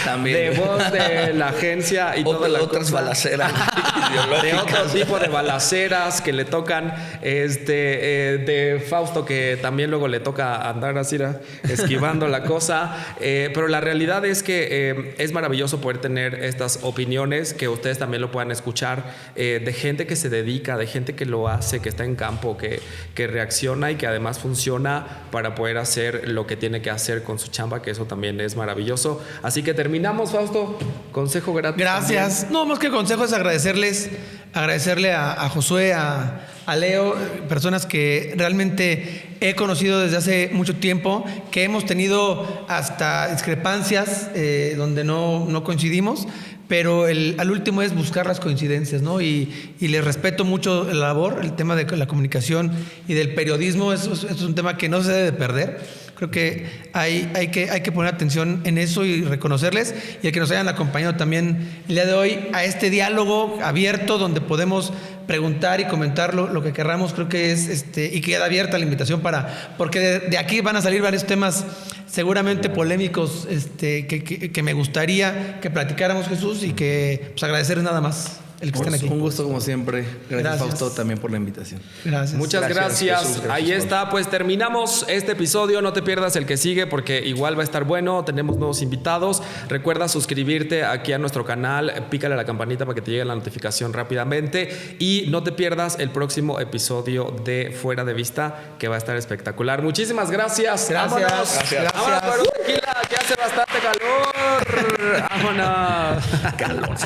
También. de voz de la agencia y toda la Otras cosa. balaceras De ideológicas. otro tipo de balaceras que le tocan, de Fausto, que también luego le toca andar así esquivando la cosa, pero la realidad es que es maravilloso poder tener estas opiniones, que ustedes también lo puedan escuchar, de gente que se dedica, de gente que lo hace, que está en campo, que reacciona y que además funciona para poder hacer lo que tiene que hacer con su chamba, que eso también es maravilloso. Así que terminamos, Fausto. Consejo gratis. Gracias. También. No, más que consejo es agradecerle a Josué, a Leo, personas que realmente he conocido desde hace mucho tiempo, que hemos tenido hasta discrepancias donde no coincidimos, pero al último es buscar las coincidencias, ¿no? Y les respeto mucho la labor, el tema de la comunicación y del periodismo, es un tema que no se debe de perder. Creo que hay que poner atención en eso y reconocerles, y el que nos hayan acompañado también el día de hoy a este diálogo abierto donde podemos preguntar y comentar lo que querramos. Creo que es y queda abierta la invitación porque de aquí van a salir varios temas seguramente polémicos que me gustaría que platicáramos, Jesús, y que pues agradecer nada más el que estén aquí. Un gusto como siempre. Gracias, Gracias. Fausto, también por la invitación. Gracias. Muchas Gracias, gracias. Jesús, gracias, Ahí está, pues terminamos este episodio. No te pierdas el que sigue porque igual va a estar bueno. Tenemos nuevos invitados. Recuerda suscribirte aquí a nuestro canal. Pícale a la campanita para que te llegue la notificación rápidamente. Y no te pierdas el próximo episodio de Fuera de Vista, que va a estar espectacular. Muchísimas gracias. Gracias. Vámonos. Gracias. Vámonos por un tequila, que hace bastante calor. Vámonos. Calor.